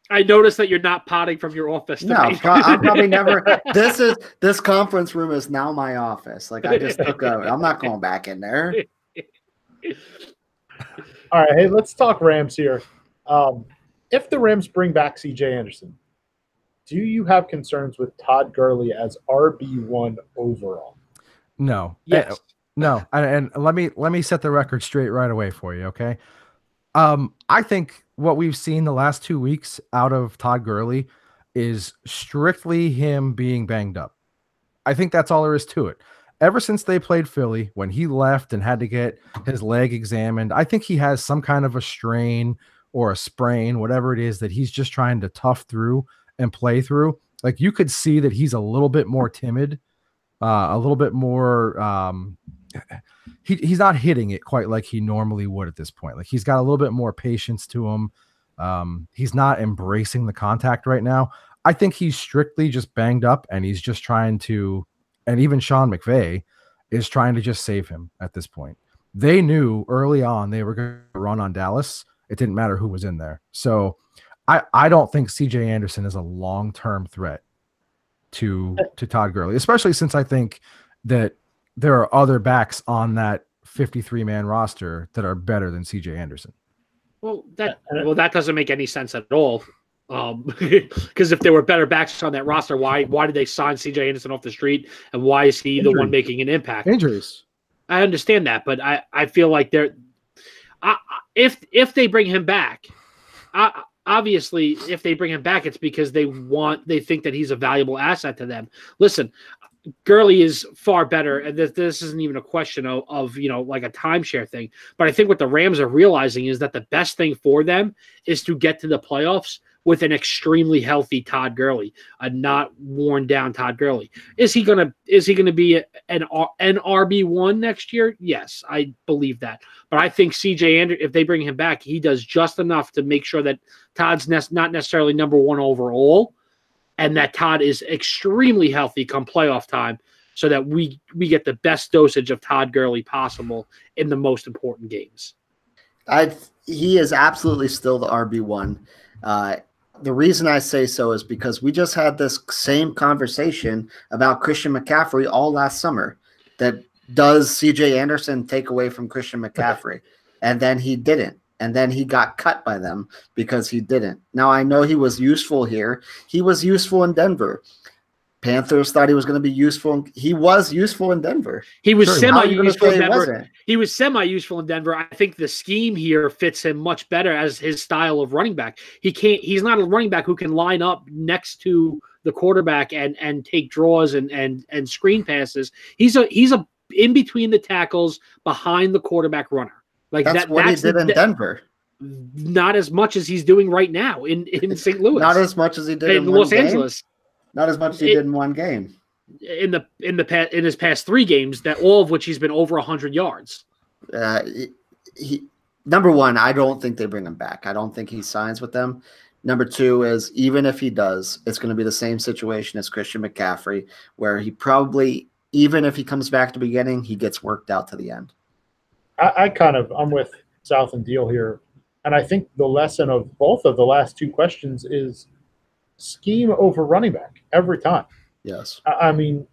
I noticed that you're not potting from your office. No, I'm probably never. This conference room is now my office. Like I just took over. I'm not going back in there. All right, hey, let's talk Rams here. If the Rams bring back C.J. Anderson, do you have concerns with Todd Gurley as RB1 overall? No. Yes. No. And let me set the record straight right away for you, okay? I think what we've seen the last 2 weeks out of Todd Gurley is strictly him being banged up. I think that's all there is to it. Ever since they played Philly, when he left and had to get his leg examined, I think he has some kind of a strain or a sprain, whatever it is that he's just trying to tough through and play through. Like you could see that he's a little bit more timid, a little bit more, he's not hitting it quite like he normally would at this point. Like he's got a little bit more patience to him. He's not embracing the contact right now. I think he's strictly just banged up and he's just trying to, and even Sean McVay is trying to just save him at this point. They knew early on they were going to run on Dallas. It didn't matter who was in there. So I don't think CJ Anderson is a long-term threat to Todd Gurley, especially since I think that there are other backs on that 53-man roster that are better than CJ Anderson. Well, that doesn't make any sense at all. Because if there were better backs on that roster, why did they sign CJ Anderson off the street, and why is he the one making an impact? Injuries. I understand that, but I feel like if they bring him back, obviously if they bring him back, it's because they think that he's a valuable asset to them. Listen, Gurley is far better, and this isn't even a question of like a timeshare thing. But I think what the Rams are realizing is that the best thing for them is to get to the playoffs with an extremely healthy Todd Gurley, a not worn down Todd Gurley. Is he gonna be an RB1 next year? Yes, I believe that. But I think CJ Anderson, if they bring him back, he does just enough to make sure that Todd's not necessarily number one overall, and that Todd is extremely healthy come playoff time, so that we get the best dosage of Todd Gurley possible in the most important games. He is absolutely still the RB1. The reason I say so is because we just had this same conversation about Christian McCaffrey all last summer. That does CJ Anderson take away from Christian McCaffrey? And then he didn't. And then he got cut by them because he didn't. Now, I know he was useful here. He was useful in Denver. Panthers thought he was going to be useful. He was useful in Denver. He was semi-useful in Denver. He was semi-useful in Denver. I think the scheme here fits him much better as his style of running back. He's not a running back who can line up next to the quarterback and take draws and screen passes. He's a in between the tackles behind the quarterback runner. Like that's what he did in Denver. Not as much as he's doing right now in St. Louis. Not as much as he did in Los Angeles. Not as much as he did in one game. In his past 3 games, that all of which he's been over 100 yards. Number one, I don't think they bring him back. I don't think he signs with them. Number 2 is, even if he does, it's going to be the same situation as Christian McCaffrey, where he probably, even if he comes back at the beginning, he gets worked out to the end. I'm with South and Deal here. And I think the lesson of both of the last 2 questions is scheme over running back every time. Yes. I mean,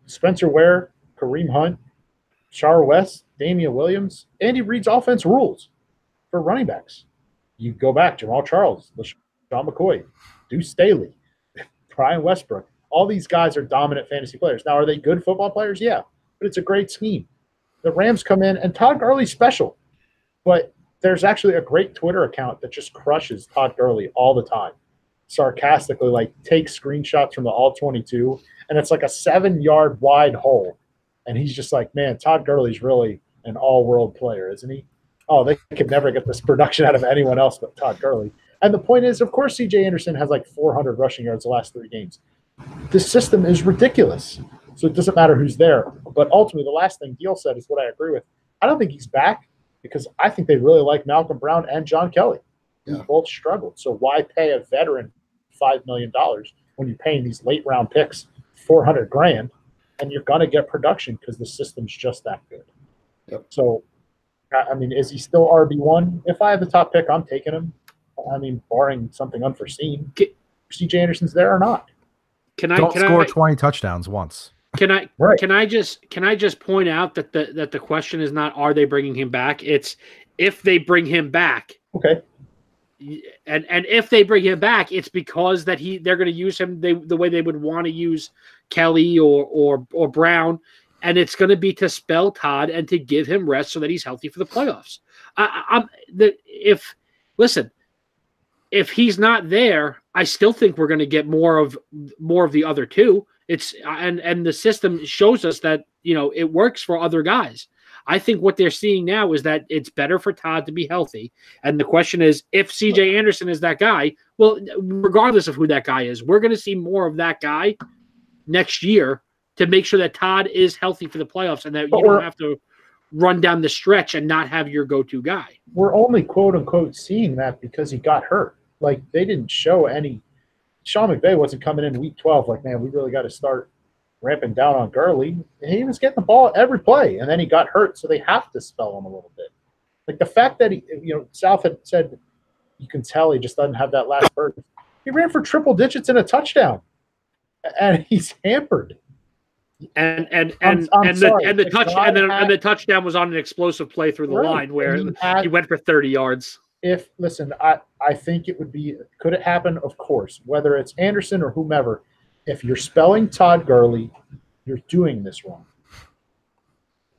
Spencer Ware, Kareem Hunt, Shar West, Damian Williams, Andy Reid's offense rules for running backs. You go back, Jamal Charles, LaShawn McCoy, Deuce Staley, Brian Westbrook. All these guys are dominant fantasy players. Now, are they good football players? Yeah, but it's a great scheme. The Rams come in, and Todd Gurley's special, but there's actually a great Twitter account that just crushes Todd Gurley all the time, sarcastically, like takes screenshots from the All-22, and it's like a 7-yard wide hole. And he's just like, man, Todd Gurley's really an all-world player, isn't he? Oh, they could never get this production out of anyone else but Todd Gurley. And the point is, of course, C.J. Anderson has like 400 rushing yards the last 3 games. This system is ridiculous. So it doesn't matter who's there. But ultimately, the last thing Deal said is what I agree with. I don't think he's back because I think they really like Malcolm Brown and John Kelly. Who both struggled. So why pay a veteran $5 million when you're paying these late-round picks $400,000 and you're going to get production because the system's just that good? Yep. So, I mean, is he still RB1? If I have the top pick, I'm taking him. I mean, barring something unforeseen. C.J. Anderson's there or not? Don't score 20 touchdowns once. Can I just point out that the question is not are they bringing him back? It's if they bring him back. Okay. And if they bring him back, it's because that they're going to use him the way they would want to use Kelly or Brown, and it's going to be to spell Todd and to give him rest so that he's healthy for the playoffs. If he's not there, I still think we're going to get more of the other 2. It's and the system shows us that it works for other guys. I think what they're seeing now is that it's better for Todd to be healthy. And the question is, if C.J. Anderson is that guy, well, regardless of who that guy is, we're going to see more of that guy next year to make sure that Todd is healthy for the playoffs and that you don't have to run down the stretch and not have your go-to guy. We're only quote-unquote seeing that because he got hurt. Like, they didn't show any – Sean McVay wasn't coming in week 12 like, man, we really got to start ramping down on Gurley. He was getting the ball every play, and then he got hurt, so they have to spell him a little bit. Like the fact that South had said you can tell he just doesn't have that last burst. He ran for triple digits and a touchdown, and he's hampered. And the touchdown was on an explosive play through the line where he went for 30 yards. I think it would be, could it happen? Of course, whether it's Anderson or whomever, if you're spelling Todd Gurley, you're doing this wrong.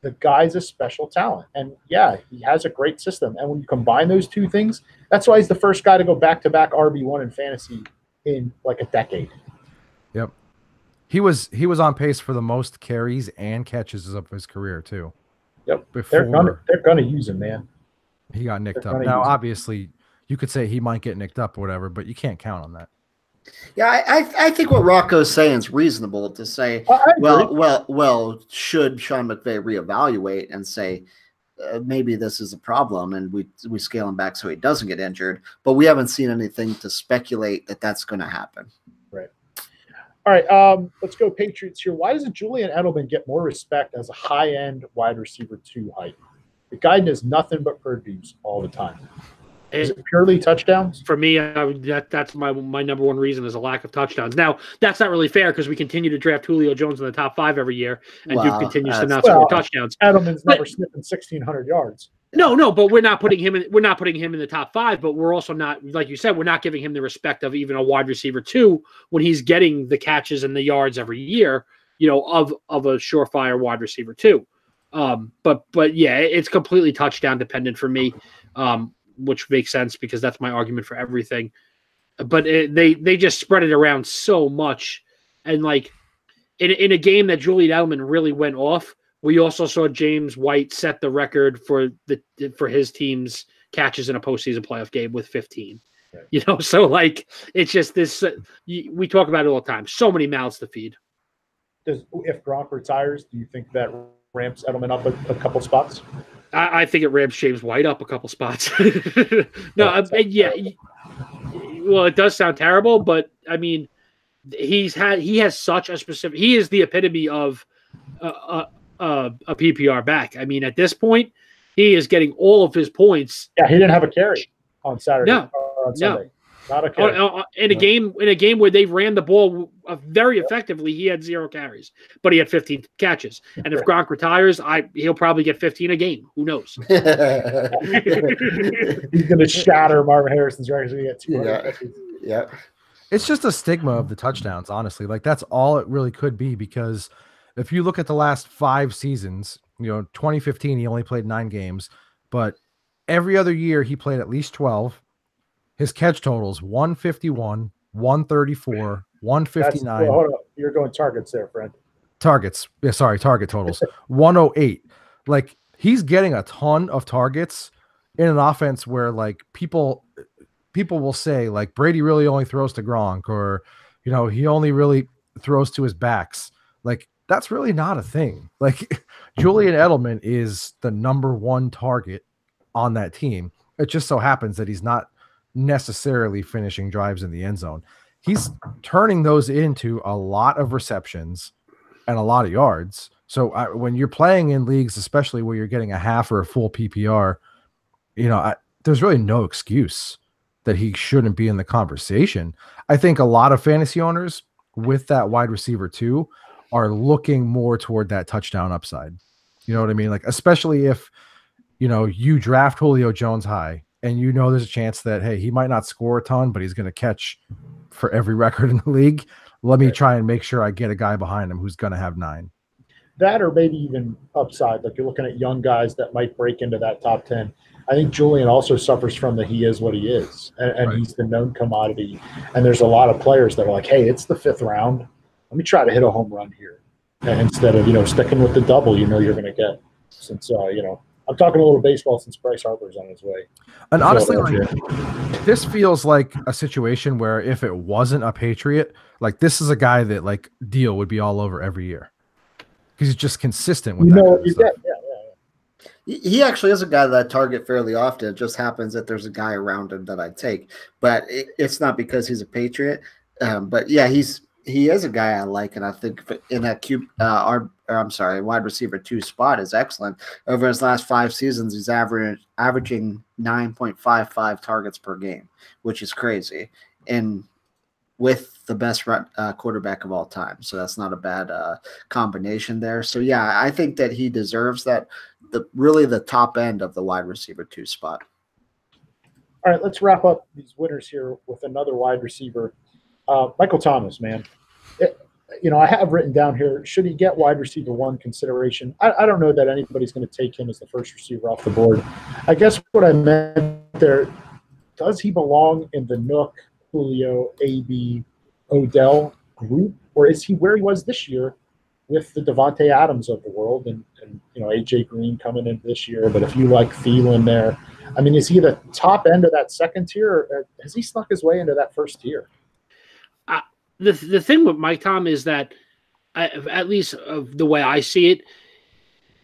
The guy's a special talent, and yeah, he has a great system. And when you combine those two things, that's why he's the first guy to go back-to-back RB1 in fantasy in like a decade. Yep. He was on pace for the most carries and catches of his career too. Yep. They're gonna use him, man. He got nicked up. Now, obviously, you could say he might get nicked up or whatever, but you can't count on that. Yeah, I think what Rocco's saying is reasonable to say. Well, should Sean McVay reevaluate and say maybe this is a problem, and we scale him back so he doesn't get injured? But we haven't seen anything to speculate that that's going to happen. Right. All right. Let's go Patriots here. Why doesn't Julian Edelman get more respect as a high-end wide receiver 2 hype? The guy does nothing but produce all the time. Is it purely touchdowns? For me, that's my number one reason is a lack of touchdowns. Now, that's not really fair because we continue to draft Julio Jones in the top 5 every year, and Duke continues to not score touchdowns. Edelman's never sniffing 1,600 yards. No, but we're not putting him in. We're not putting him in the top 5. But we're also not, like you said, we're not giving him the respect of even a wide receiver 2 when he's getting the catches and the yards every year. Of a surefire wide receiver 2. But yeah, it's completely touchdown dependent for me. Which makes sense because that's my argument for everything. But they just spread it around so much. And like in a game that Julian Edelman really went off, we also saw James White set the record for his team's catches in a postseason playoff game with 15. Right. So like it's just this. We talk about it all the time. So many mouths to feed. If Gronk retires, do you think that ramps Edelman up a couple spots? I think it ramps James White up a couple spots. No, yeah. Well, it does sound terrible, but I mean, he has such a specific. He is the epitome of a PPR back. I mean, at this point, he is getting all of his points. Yeah, he didn't have a carry on Saturday. No, on Sunday. No. Not a carry. In a game where they ran the ball very effectively, he had 0 carries, but he had 15 catches. And if Gronk retires, he'll probably get 15 a game. Who knows? He's going to shatter Marvin Harrison's record. He get 200 catches. Yeah. It's just a stigma of the touchdowns, honestly. Like that's all it really could be, because if you look at the last 5 seasons, 2015 he only played 9 games, but every other year he played at least 12. His catch totals 151, 134, 159. Hold on. You're going targets there, friend. Targets. Yeah, sorry, target totals. 108. Like he's getting a ton of targets in an offense where like people will say like Brady really only throws to Gronk, or he only really throws to his backs. Like that's really not a thing. Like Julian Edelman is the number 1 target on that team. It just so happens that he's not necessarily finishing drives in the end zone. He's turning those into a lot of receptions and a lot of yards. So when you're playing in leagues, especially where you're getting a half or a full PPR, there's really no excuse that he shouldn't be in the conversation. I think a lot of fantasy owners with that wide receiver 2 are looking more toward that touchdown upside. You know what I mean? Like, especially if, you draft Julio Jones high, and there's a chance that, hey, he might not score a ton, but he's going to catch for every record in the league. Let me try and make sure I get a guy behind him who's going to have 9. That, or maybe even upside, like you're looking at young guys that might break into that top 10. I think Julian also suffers from the he is what he is, and right. He's the known commodity. And there's a lot of players that are like, hey, it's the 5th round. Let me try to hit a home run here. And instead of, sticking with the double you're going to get. Since, I'm talking a little baseball since Bryce Harper's on his way. And honestly, this feels like a situation where if it wasn't a Patriot, like this is a guy that like Deal would be all over every year because he's just consistent with that. Kind of stuff. Yeah. He actually is a guy that I target fairly often. It just happens that there's a guy around him that I take, but it's not because he's a Patriot. But yeah, he's he is a guy I like, and I think in that wide receiver 2 spot is excellent. Over his last 5 seasons, he's averaging 9.55 targets per game, which is crazy, and with the best quarterback of all time. So that's not a bad combination there. So yeah, I think that he deserves that, the top end of the wide receiver 2 spot. All right, let's wrap up these winners here with another wide receiver. Michael Thomas, man. I have written down here, should he get wide receiver 1 consideration? I don't know that anybody's going to take him as the first receiver off the board. I guess what I meant there, does he belong in the Nook, Julio, AB, Odell group, or is he where he was this year with the Devontae Adams of the world and AJ Green coming in this year? But if you like Thielen there, I mean, is he the top end of that second tier, or has he snuck his way into that first tier? The thing with Mike Tom is that, at least of the way I see it,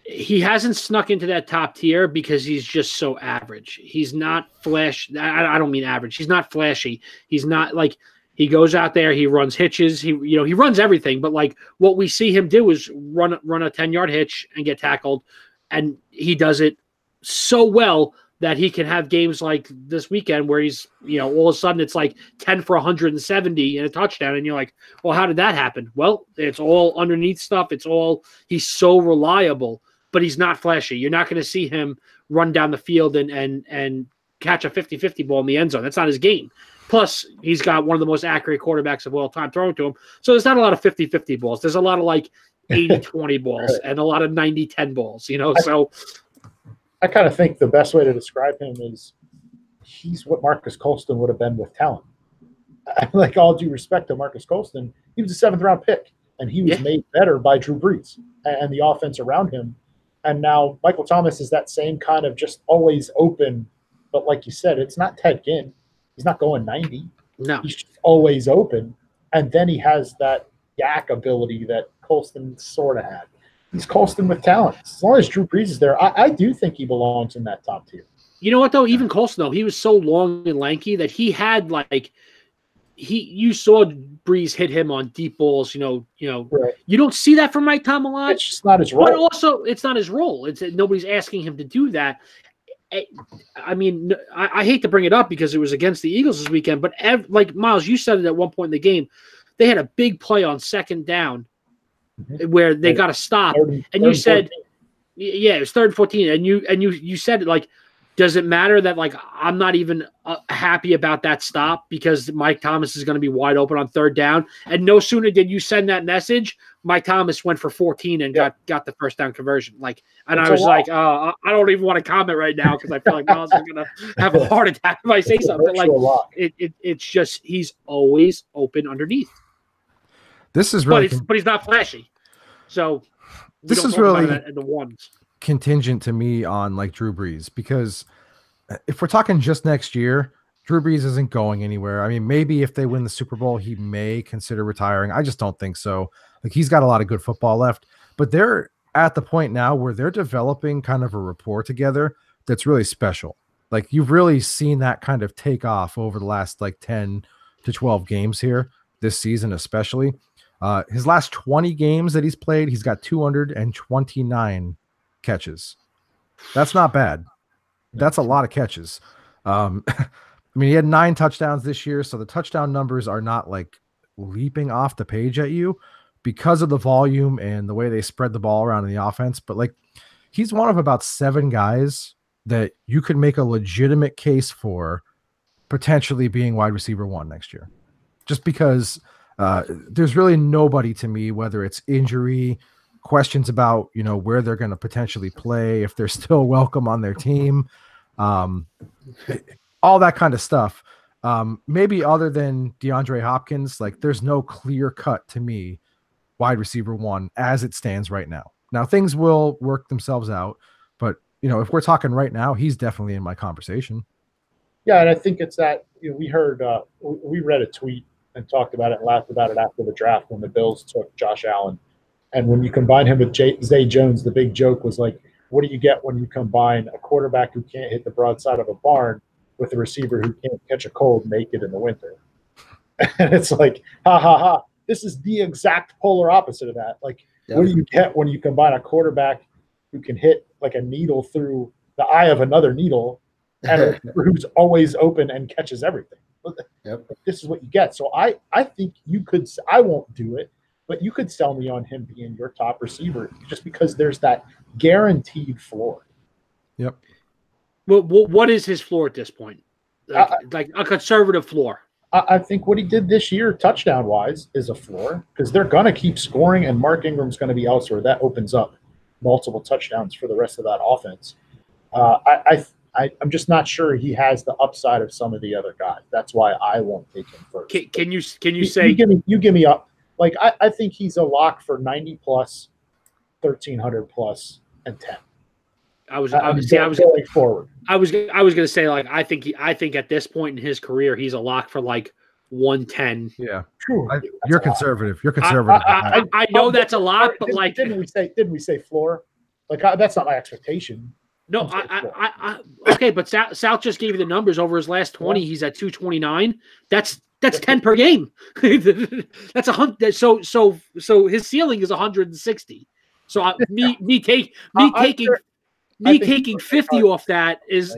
he hasn't snuck into that top tier because he's just so average. He's not flash. I don't mean average. He's not flashy. He's not like, he goes out there, he runs hitches, he runs everything. But like what we see him do is run a 10-yard hitch and get tackled, and he does it so well that he can have games like this weekend where he's, all of a sudden it's like 10 for 170 and a touchdown. And you're like, well, how did that happen? Well, it's all underneath stuff. He's so reliable, but he's not flashy. You're not going to see him run down the field and catch a 50-50 ball in the end zone. That's not his game. Plus, he's got one of the most accurate quarterbacks of all time throwing to him. So there's not a lot of 50-50 balls. There's a lot of like 80-20 balls and a lot of 90-10 balls, so I kind of think the best way to describe him is he's what Marcus Colston would have been with talent. Like, all due respect to Marcus Colston, he was a 7th-round pick, and he was made better by Drew Brees and the offense around him. And now Michael Thomas is that same kind of just always open, but like you said, it's not Ted Ginn. He's not going 90. No. He's just always open. And then he has that yak ability that Colston sort of had. He's Colston with talent. As long as Drew Brees is there, I do think he belongs in that top tier. You know what, though? Even Colston, though, he was so long and lanky that he had, like, you saw Brees hit him on deep balls, Right. You don't see that from Mike Tom a lot. It's just not his role. But also, it's not his role. Nobody's asking him to do that. I mean, I hate to bring it up because it was against the Eagles this weekend, but like Miles, you said it at one point in the game, they had a big play on 2nd down where they got to stop, and you said, 14. Yeah, it was 3rd and 14, and you said it like, does it matter that like I'm not even happy about that stop because Mike Thomas is going to be wide open on 3rd down, and no sooner did you send that message, Mike Thomas went for 14 and got the 1st down conversion. Like, and I was like, I don't even want to comment right now because I feel like Miles is going to have a heart attack if I say something. But like, it's just he's always open underneath. This is really, but he's not flashy. So this is really the ones contingent to me on like Drew Brees, because if we're talking just next year, Drew Brees isn't going anywhere. I mean, maybe if they win the Super Bowl, he may consider retiring. I just don't think so. Like, he's got a lot of good football left, but they're at the point now where they're developing kind of a rapport together that's really special. Like, you've really seen that kind of take off over the last like 10 to 12 games here this season, especially. His last 20 games that he's played, he's got 229 catches. That's not bad. That's a lot of catches. I mean, he had 9 touchdowns this year, so the touchdown numbers are not like leaping off the page at you because of the volume and the way they spread the ball around in the offense. But like, he's one of about 7 guys that you could make a legitimate case for potentially being wide receiver 1 next year, just because there's really nobody to me, whether it's injury, questions about, where they're going to potentially play, if they're still welcome on their team, all that kind of stuff. Maybe other than DeAndre Hopkins, like, there's no clear cut to me wide receiver 1 as it stands right now. Now, things will work themselves out, but if we're talking right now, he's definitely in my conversation. Yeah, and I think it's that we heard, we read a tweet and talked about it and laughed about it after the draft when the Bills took Josh Allen. And when you combine him with Zay Jones, the big joke was like, what do you get when you combine a quarterback who can't hit the broadside of a barn with a receiver who can't catch a cold naked in the winter? And it's like, ha, ha, ha. this is the exact polar opposite of that. Like, Yep. what do you get when you combine a quarterback who can hit like a needle through the eye of another needle, and a receiver who's always open and catches everything? Yep. This is what you get. So I think you could. I won't do it, but you could sell me on him being your top receiver just because there's that guaranteed floor. Yep. Well, what is his floor at this point? Like a conservative floor. I think what he did this year, touchdown-wise, is a floor because they're going to keep scoring, and Mark Ingram's going to be elsewhere. That opens up multiple touchdowns for the rest of that offense. I'm just not sure he has the upside of some of the other guys. That's why I won't take him first. Can you say you give me up? Like I think he's a lock for 90 plus, 1,300 plus, and 10. I was going forward. I was gonna say, like, I think at this point in his career he's a lock for like 110. Yeah, True. You're conservative. You're conservative. I know that's a lot, but like, didn't we say floor? Like that's not my expectation. No, okay, but South just gave you the numbers over his last 20. He's at 229. That's 10 per game. That's 100. So his ceiling is 160. So taking 50 off that is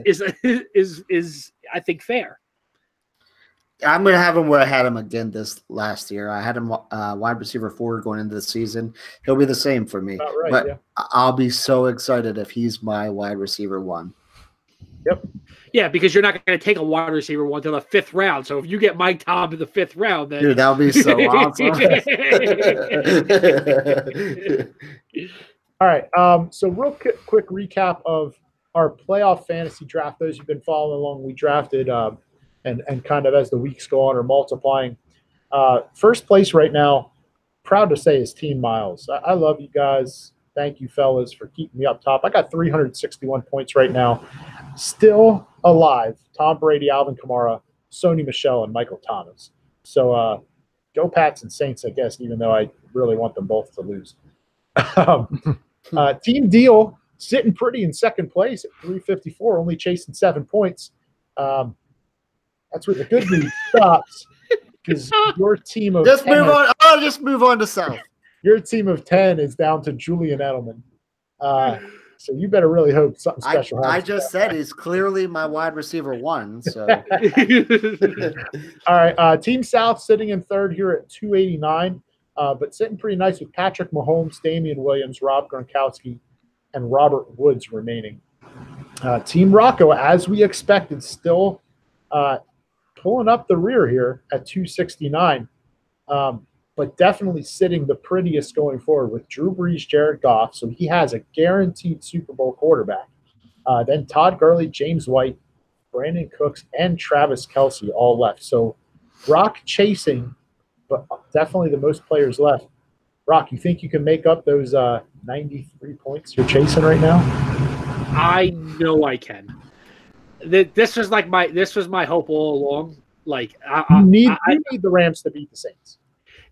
I think fair. I'm going to have him where I had him again this last year. I had him wide receiver 4 going into the season. He'll be the same for me. Right, but yeah. I'll be so excited if he's my wide receiver 1. Yep. Yeah, because you're not going to take a wide receiver 1 to the 5th round. So if you get Mike Tom in the 5th round, then dude, that would be so awesome. All right. So real quick recap of our playoff fantasy draft. Those who've been following along, we drafted and kind of as the weeks go on are multiplying. First place right now, proud to say, is Team Miles. I love you guys. Thank you, fellas, for keeping me up top. I got 361 points right now. Still alive. Tom Brady, Alvin Kamara, Sony Michel, and Michael Thomas. So go Pats and Saints, I guess, even though I really want them both to lose. Team Deal sitting pretty in second place at 354, only chasing 7 points. That's where the good news stops, because your team of just 10 move on. Oh, just move on to South. Your team of 10 is down to Julian Edelman. So you better really hope something special happens. I just said he's clearly my wide receiver 1. So all right, Team South sitting in third here at 289, but sitting pretty nice with Patrick Mahomes, Damian Williams, Rob Gronkowski, and Robert Woods remaining. Team Rocco, as we expected, still pulling up the rear here at 269, but definitely sitting the prettiest going forward with Drew Brees, Jared Goff. So he has a guaranteed Super Bowl quarterback. Then Todd Gurley, James White, Brandon Cooks, and Travis Kelce all left. So Rock chasing, but definitely the most players left. Rock, you think you can make up those 93 points you're chasing right now? I know I can. This was my hope all along. Like you need the Rams to beat the Saints.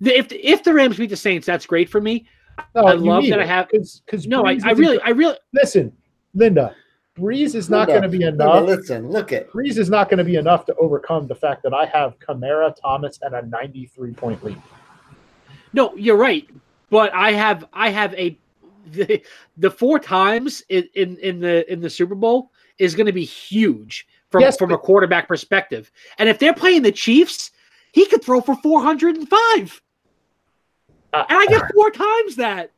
If the Rams beat the Saints, that's great for me. No, I love that I have because no, I really listen, Linda. Breeze is not going to be enough. Listen, look at Breeze is not going to be enough to overcome the fact that I have Kamara, Thomas, and a 93-point lead. No, you're right, but I have the 4 times in the Super Bowl is going to be huge from a quarterback perspective. And if they're playing the Chiefs, he could throw for 405. And I get 4 times that.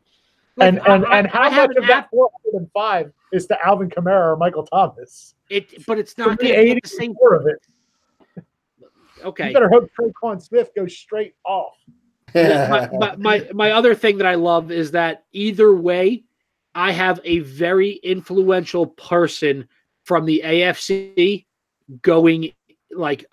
Like, and how much of that 405 is to Alvin Kamara or Michael Thomas? But it's not going to be 84 of it. Okay. You better hope Traquan Smith goes straight off. my other thing that I love is that either way, I have a very influential person from the AFC going, like,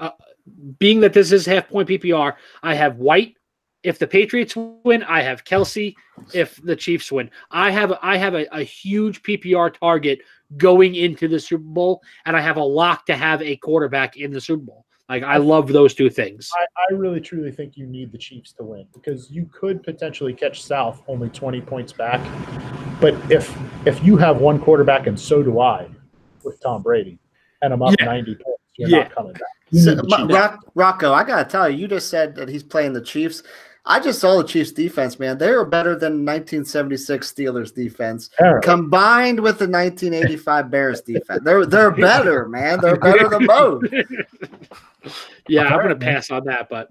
being that this is half-point PPR, I have White. If the Patriots win, I have Kelce. If the Chiefs win, I have a huge PPR target going into the Super Bowl, and I have a lock to have a quarterback in the Super Bowl. Like, I love those 2 things. I really, truly think you need the Chiefs to win because you could potentially catch South only 20 points back. But if you have one quarterback, and so do I, with Tom Brady, and I'm up 90 points, you're not coming back. So, Rocco, I got to tell you, you just said that he's playing the Chiefs. I just saw the Chiefs defense, man. They were better than 1976 Steelers defense combined with the 1985 Bears defense. They're better, man. They're better than both. Yeah, I'm going to pass on that. But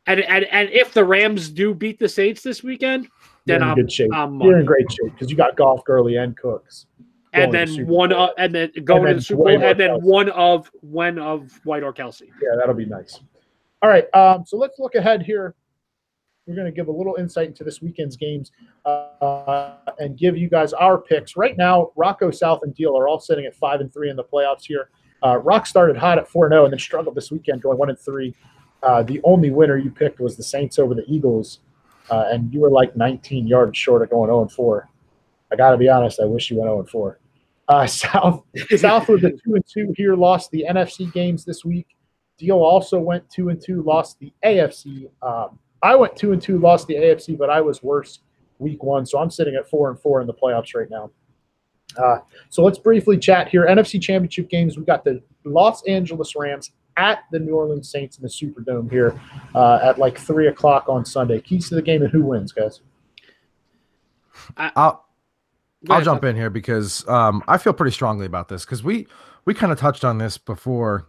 and if the Rams do beat the Saints this weekend, then I'm in good shape. You're in great shape because you got Goff, Gurley, and Cooks. And then going to the Super Bowl, and then one of White or Kelsey. Yeah, that'll be nice. All right, so let's look ahead here. We're going to give a little insight into this weekend's games and give you guys our picks. Right now, Rocco, South, and Deal are all sitting at 5-3 in the playoffs here. Rock started hot at 4-0 and then struggled this weekend, going 1-3. The only winner you picked was the Saints over the Eagles, and you were like 19 yards short of going 0-4. I got to be honest, I wish you went 0-4. South was a 2-2 here, lost the NFC games this week. Deal also went 2-2, lost the AFC. I went 2-2, lost the AFC, but I was worse week 1, so I'm sitting at 4-4 in the playoffs right now. So let's briefly chat here. NFC Championship games, we've got the Los Angeles Rams at the New Orleans Saints in the Superdome here at like 3 o'clock on Sunday. Keys to the game and who wins, guys? I'll jump in here because I feel pretty strongly about this because we kind of touched on this before,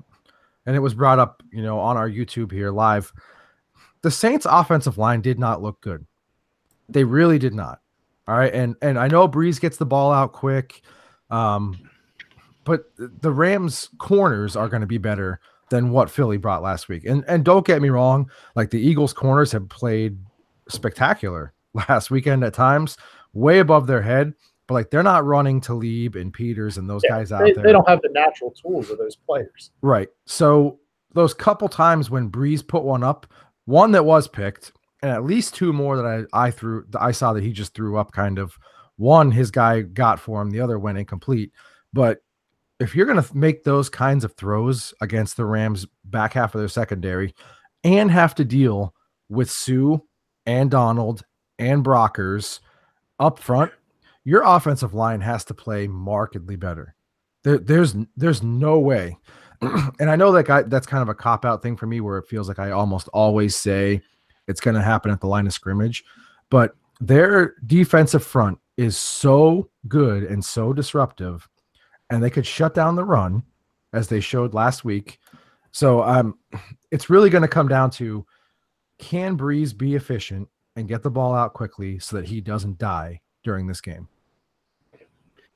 and it was brought up, on our YouTube here live. The Saints' offensive line did not look good. They really did not. All right, and I know Breeze gets the ball out quick, but the Rams' corners are going to be better than what Philly brought last week. And don't get me wrong, like the Eagles' corners have played spectacular last weekend at times, way above their head. But like they're not running Talib and Peters and those guys out there. They don't have the natural tools of those players. Right. So those couple times when Breeze put one up, one that was picked, and at least two more that I saw that he just threw up kind of. One his guy got for him, the other went incomplete. But if you're going to make those kinds of throws against the Rams back half of their secondary and have to deal with Sue and Donald and Brockers up front, your offensive line has to play markedly better. There's no way. And I know that's kind of a cop-out thing for me where it feels like I almost always say it's going to happen at the line of scrimmage. But their defensive front is so good and so disruptive, and they could shut down the run as they showed last week. So it's really going to come down to, can Breeze be efficient and get the ball out quickly so that he doesn't die during this game?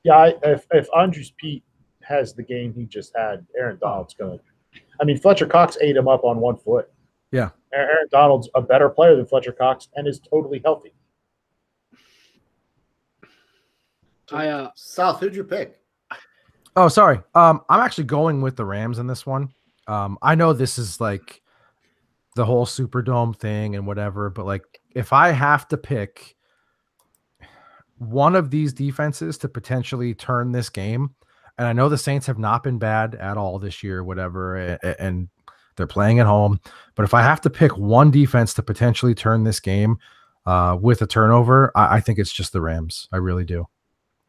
Yeah, if Andrews Pete has the game he just had, Aaron Donald's going to – I mean, Fletcher Cox ate him up on 1 foot. Yeah. Aaron Donald's a better player than Fletcher Cox and is totally healthy. South, who'd you pick? Oh, sorry. I'm actually going with the Rams in this one. I know this is like the whole Superdome thing and whatever, but like if I have to pick one of these defenses to potentially turn this game, and I know the Saints have not been bad at all this year, whatever, and they're playing at home, but if I have to pick one defense to potentially turn this game with a turnover, I think it's just the Rams. I really do.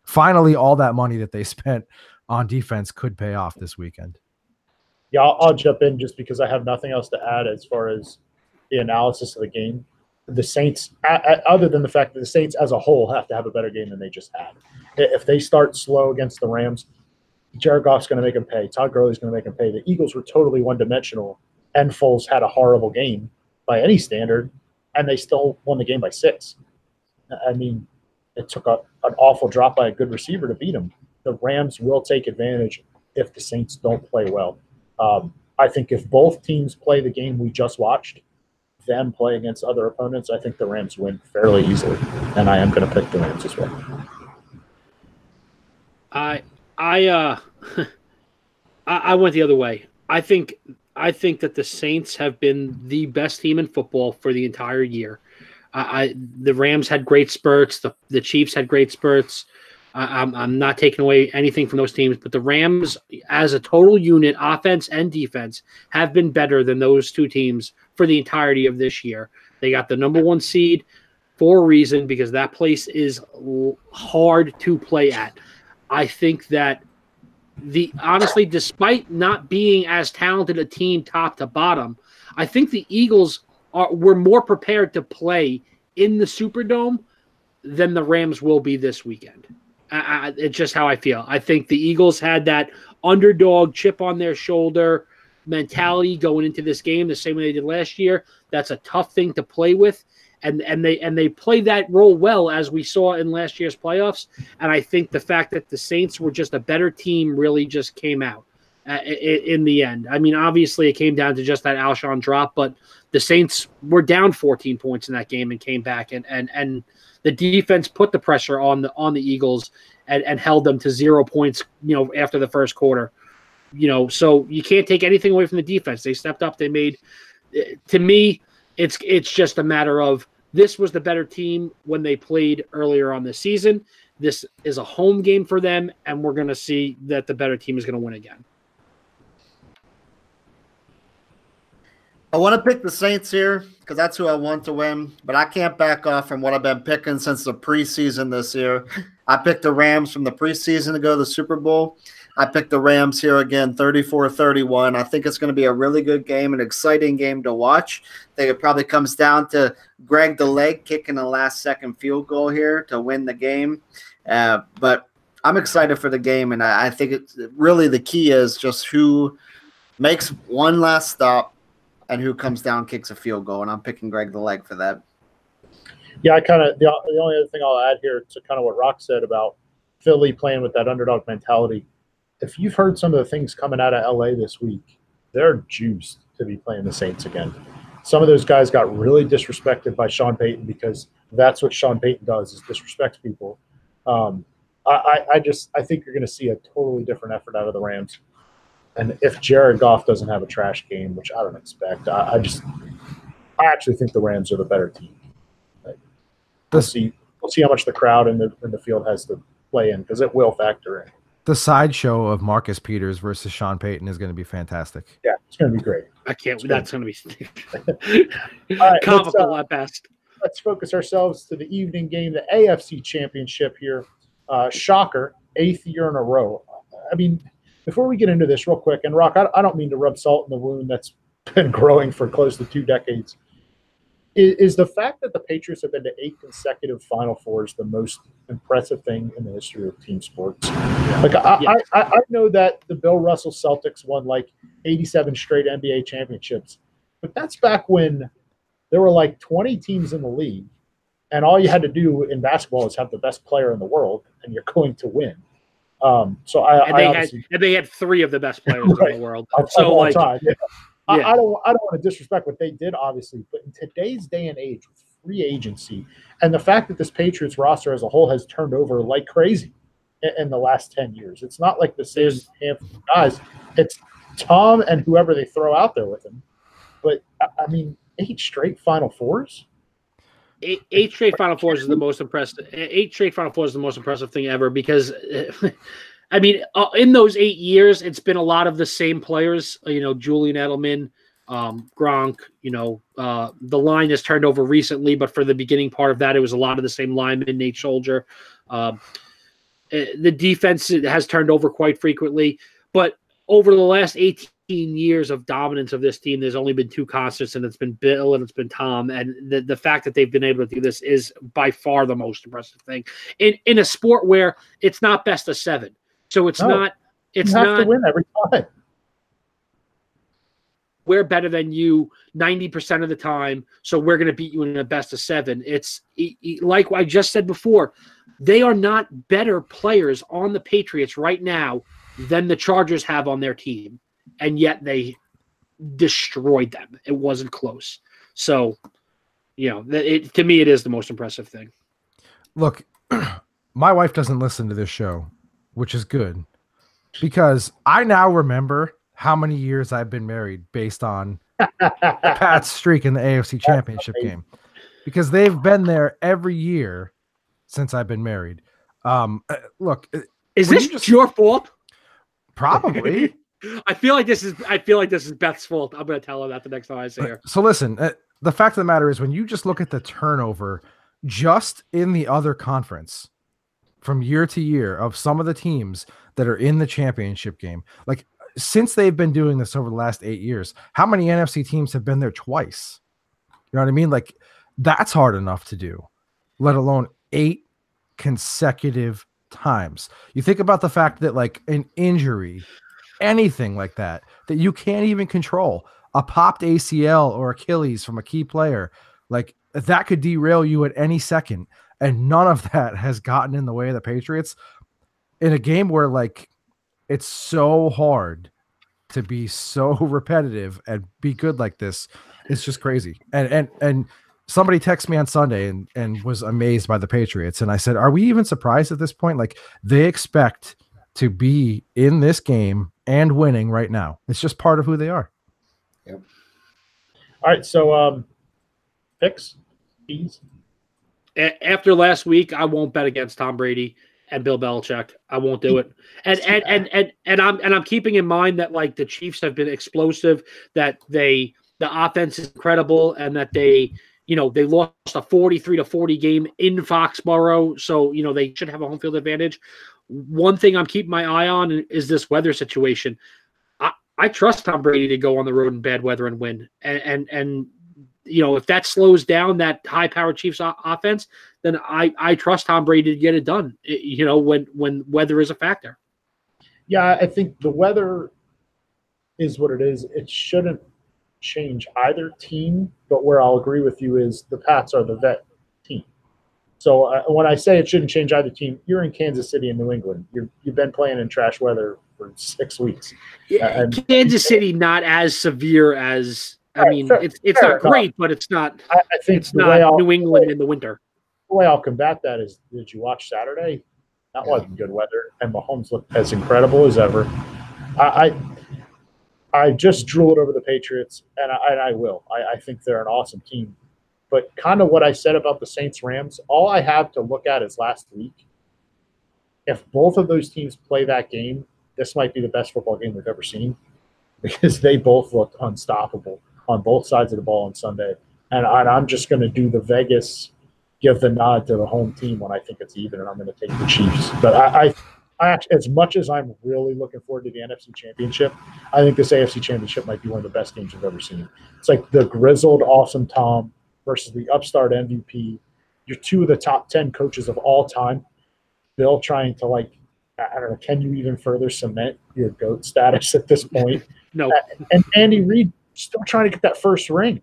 Finally, all that money that they spent on defense could pay off this weekend. Yeah, I'll jump in just because I have nothing else to add as far as the analysis of the game. The Saints, other than the fact that the Saints as a whole have to have a better game than they just had. If they start slow against the Rams, Jared Goff's going to make them pay. Todd Gurley's going to make them pay. The Eagles were totally one-dimensional, and Foles had a horrible game by any standard, and they still won the game by 6. I mean, it took an awful drop by a good receiver to beat them. The Rams will take advantage if the Saints don't play well. I think if both teams play the game we just watched, then play against other opponents, I think the Rams win fairly easily, and I am going to pick the Rams as well. I went the other way. I think that the Saints have been the best team in football for the entire year. The Rams had great spurts. The Chiefs had great spurts. I'm not taking away anything from those teams, but the Rams, as a total unit, offense and defense, have been better than those two teams for the entirety of this year. They got the number 1 seed for a reason, because that place is hard to play at. I think that honestly, despite not being as talented a team top to bottom, I think the Eagles we're more prepared to play in the Superdome than the Rams will be this weekend. It's just how I feel. I think the Eagles had that underdog chip on their shoulder mentality going into this game the same way they did last year. That's a tough thing to play with, and they play that role well, as we saw in last year's playoffs. And I think the fact that the Saints were just a better team really just came out in the end. I mean, obviously it came down to just that Alshon drop, but the Saints were down 14 points in that game and came back, and the defense put the pressure on the Eagles and held them to 0 points, after the first quarter. So you can't take anything away from the defense. They stepped up. They made, to me, it's just a matter of this was the better team when they played earlier on this season. This is a home game for them, and we're going to see that the better team is going to win again. I want to pick the Saints here because that's who I want to win, but I can't back off from what I've been picking since the preseason this year. I picked the Rams from the preseason to go to the Super Bowl. I picked the Rams here again, 34-31. I think it's going to be a really good game, an exciting game to watch. I think it probably comes down to Greg the Leg kicking a last-second field goal here to win the game. But I'm excited for the game, and I think it's really the key is just who makes one last stop and who comes down, kicks a field goal, and I'm picking Greg the Leg for that. Yeah, the only other thing I'll add here to kind of what Rock said about Philly playing with that underdog mentality. If you've heard some of the things coming out of LA this week, they're juiced to be playing the Saints again. Some of those guys got really disrespected by Sean Payton because that's what Sean Payton does, is disrespect people. I think you're going to see a totally different effort out of the Rams. And if Jared Goff doesn't have a trash game, which I don't expect, I actually think the Rams are the better team. We'll see how much the crowd in the field has to play in, because it will factor in. The sideshow of Marcus Peters versus Sean Payton is going to be fantastic. Yeah, it's going to be great. I can't. That's going to be all right, comical at best. Let's focus ourselves to the evening game, the AFC Championship here. Shocker, 8th year in a row. I mean, before we get into this real quick, and Rock, I don't mean to rub salt in the wound that's been growing for close to 2 decades. Is the fact that the Patriots have been to 8 consecutive Final Fours the most impressive thing in the history of team sports? Like I know that the Bill Russell Celtics won like 87 straight NBA championships, but that's back when there were like 20 teams in the league, and all you had to do in basketball is have the best player in the world, and you're going to win. They had 3 of the best players in the world. So like, time, yeah. Yeah. I don't want to disrespect what they did, obviously, but in today's day and age with free agency and the fact that this Patriots roster as a whole has turned over like crazy in the last 10 years, it's not like the same handful of guys. It's Tom and whoever they throw out there with him. But, I mean, 8 straight Final Fours? 8 straight Final Fours is the most impressive. 8 straight Final Fours is the most impressive thing ever because I mean, in those 8 years, it's been a lot of the same players, Julian Edelman, Gronk, the line has turned over recently, but for the beginning part of that, it was a lot of the same linemen, Nate Soldier. The defense has turned over quite frequently, but over the last 18 years of dominance of this team, there's only been 2 constants, and it's been Bill and it's been Tom. And the fact that they've been able to do this is by far the most impressive thing in a sport where it's not best of 7. So it's not. It's you have not to win every time. We're better than you 90% of the time, so we're going to beat you in a best of 7. It's like I just said before. They are not better players on the Patriots right now than the Chargers have on their team, and yet they destroyed them. It wasn't close. So, to me, it is the most impressive thing. Look, my wife doesn't listen to this show, which is good, because I now remember how many years I've been married based on Pat's streak in the AFC Championship game, because they've been there every year since I've been married. Look, is this just your fault? Probably. I feel like this is Beth's fault. I'm going to tell her that the next time I see her. So listen, the fact of the matter is, when you just look at the turnover just in the other conference from year to year of some of the teams that are in the championship game, like since they've been doing this over the last 8 years, how many NFC teams have been there twice? You know what I mean? Like, that's hard enough to do, let alone 8 consecutive times. You think about the fact that, like, an injury, anything like that you can't even control, a popped ACL or Achilles from a key player, like, that could derail you at any second. And none of that has gotten in the way of the Patriots in a game where, like, it's so hard to be so repetitive and be good like this. It's just crazy. And somebody texted me on Sunday and was amazed by the Patriots. And I said, are we even surprised at this point? Like, they expect to be in this game and winning right now. It's just part of who they are. Yep. All right. So, picks, keys. After last week, I won't bet against Tom Brady and Bill Belichick. I won't do it. And I'm keeping in mind that, like, the Chiefs have been explosive, that the offense is incredible, and that they lost a 43-40 game in Foxborough, so they should have a home field advantage. One thing I'm keeping my eye on is this weather situation. I trust Tom Brady to go on the road in bad weather and win. And if that slows down that high-powered Chiefs offense, then I trust Tom Brady to get it done, when weather is a factor. Yeah, I think the weather is what it is. It shouldn't change either team, but where I'll agree with you is the Pats are the vet team. So when I say it shouldn't change either team, you're in Kansas City and New England. You've been playing in trash weather for 6 weeks. Yeah, Kansas City not as severe as – I mean, it's not great, but it's not. I think it's not New England in the winter. The way I'll combat that is, did you watch Saturday? That wasn't good weather, and Mahomes looked as incredible as ever. I just drooled over the Patriots, and I will. I think they're an awesome team. But kind of what I said about the Saints-Rams, all I have to look at is last week. If both of those teams play that game, this might be the best football game we've ever seen, because they both looked unstoppable on both sides of the ball on Sunday. And I'm just going to do the Vegas, give the nod to the home team when I think it's even, and I'm going to take the Chiefs. But I actually, as much as I'm really looking forward to the NFC Championship, I think this AFC Championship might be one of the best games we've ever seen. It's like the grizzled, awesome Tom versus the upstart MVP. You're 2 of the top 10 coaches of all time. Bill trying to, like, I don't know, can you even further cement your GOAT status at this point? No. And Andy Reid still trying to get that first ring.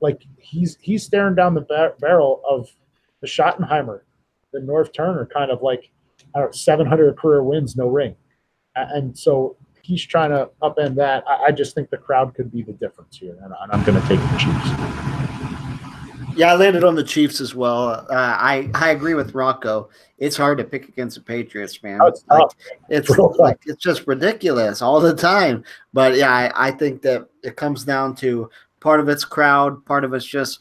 Like, he's staring down the barrel of the Schottenheimer, the North Turner, kind of like, I don't know, 700 career wins, no ring. And so he's trying to upend that. I just think the crowd could be the difference here, and I'm going to take the Chiefs. Yeah, I landed on the Chiefs as well. I agree with Rocco. It's hard to pick against the Patriots, man. It's just ridiculous all the time. But yeah, I think that it comes down to part of it's crowd, part of it's just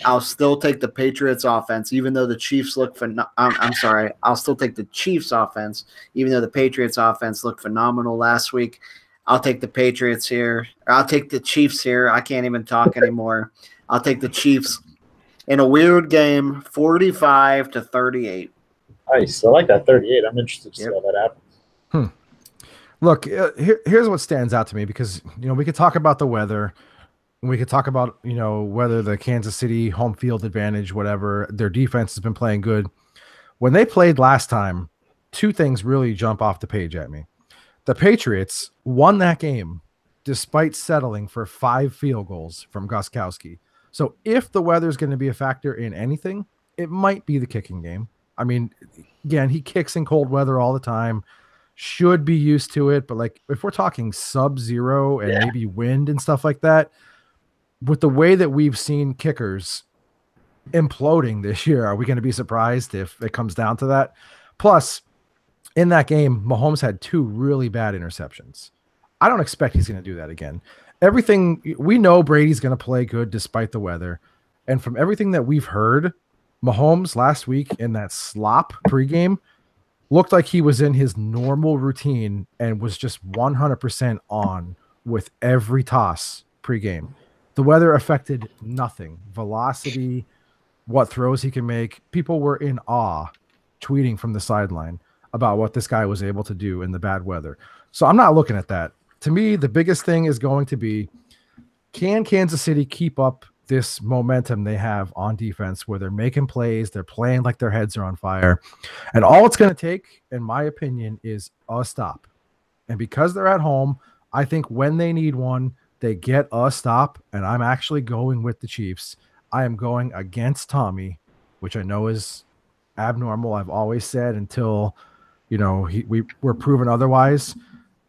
I'll still take the Patriots offense, even though the Chiefs look I'm sorry. I'll still take the Chiefs offense, even though the Patriots offense looked phenomenal last week. I'll take the Patriots here. I'll take the Chiefs here. I can't even talk anymore. I'll take the Chiefs in a weird game, 45-38. Nice. I like that 38. I'm interested to see how that happens. Look, here's what stands out to me, because, we could talk about the weather. We could talk about, whether the Kansas City home field advantage, whatever, their defense has been playing good. When they played last time, 2 things really jump off the page at me. The Patriots won that game despite settling for 5 field goals from Gostkowski. So if the weather is going to be a factor in anything, it might be the kicking game. I mean, again, he kicks in cold weather all the time, should be used to it. But, like, if we're talking sub-zero and maybe wind and stuff like that, with the way that we've seen kickers imploding this year, are we going to be surprised if it comes down to that? Plus, in that game, Mahomes had 2 really bad interceptions. I don't expect he's going to do that again. Everything we know, Brady's going to play good despite the weather. And from everything that we've heard, Mahomes last week in that slop pregame looked like he was in his normal routine and was just 100% on with every toss pregame. The weather affected nothing. Velocity, what throws he can make. People were in awe tweeting from the sideline about what this guy was able to do in the bad weather. So I'm not looking at that. To me, the biggest thing is going to be, can Kansas City keep up this momentum they have on defense where they're making plays, they're playing like their heads are on fire. And all it's going to take, in my opinion, is a stop. And because they're at home, I think when they need one, they get a stop. And I'm actually going with the Chiefs. I am going against Tommy, which I know is abnormal. I've always said until, we're proven otherwise.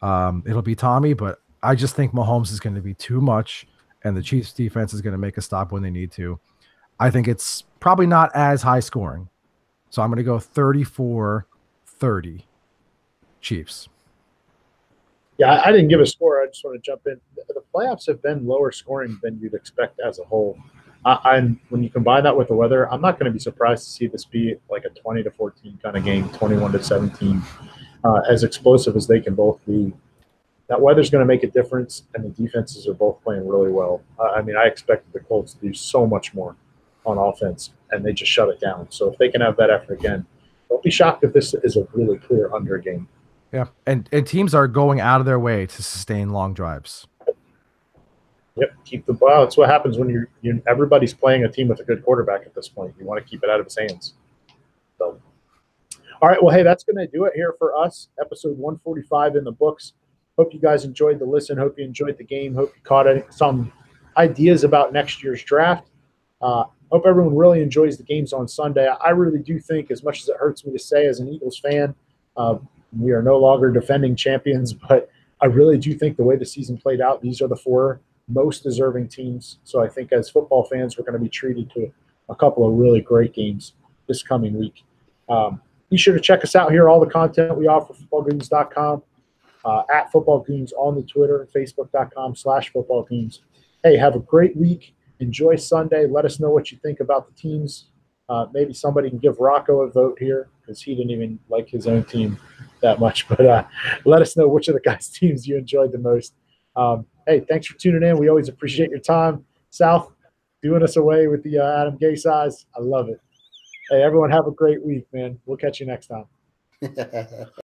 It'll be Tommy, but I just think Mahomes is going to be too much, and the Chiefs defense is going to make a stop when they need to. I think it's probably not as high scoring. So I'm going to go 34-30 Chiefs. Yeah, I didn't give a score. I just want to jump in. The playoffs have been lower scoring than you'd expect as a whole. And when you combine that with the weather, I'm not going to be surprised to see this be like a 20-14 kind of game, 21-17, as explosive as they can both be. That weather's going to make a difference, and the defenses are both playing really well. I expected the Colts to do so much more on offense, and they just shut it down. So if they can have that effort again, don't be shocked if this is a really clear under game. Yeah, and teams are going out of their way to sustain long drives. Yep, keep the ball. That's what happens when everybody's playing a team with a good quarterback at this point. You want to keep it out of his hands. So, all right, well, hey, that's going to do it here for us. Episode 145 in the books. Hope you guys enjoyed the listen. Hope you enjoyed the game. Hope you caught some ideas about next year's draft. Hope everyone really enjoys the games on Sunday. I really do think, as much as it hurts me to say as an Eagles fan, we are no longer defending champions, but I really do think the way the season played out, these are the four most deserving teams. So I think as football fans, we're going to be treated to a couple of really great games this coming week. Be sure to check us out here. All the content we offer, footballgoons.com, at footballgoons on the Twitter, facebook.com/footballgoons. Hey, have a great week. Enjoy Sunday. Let us know what you think about the teams. Maybe somebody can give Rocco a vote here because he didn't even like his own team that much. But let us know which of the guys' teams you enjoyed the most. Hey, thanks for tuning in. We always appreciate your time. South, doing us away with the Adam Gay size. I love it. Hey, everyone have a great week, man. We'll catch you next time.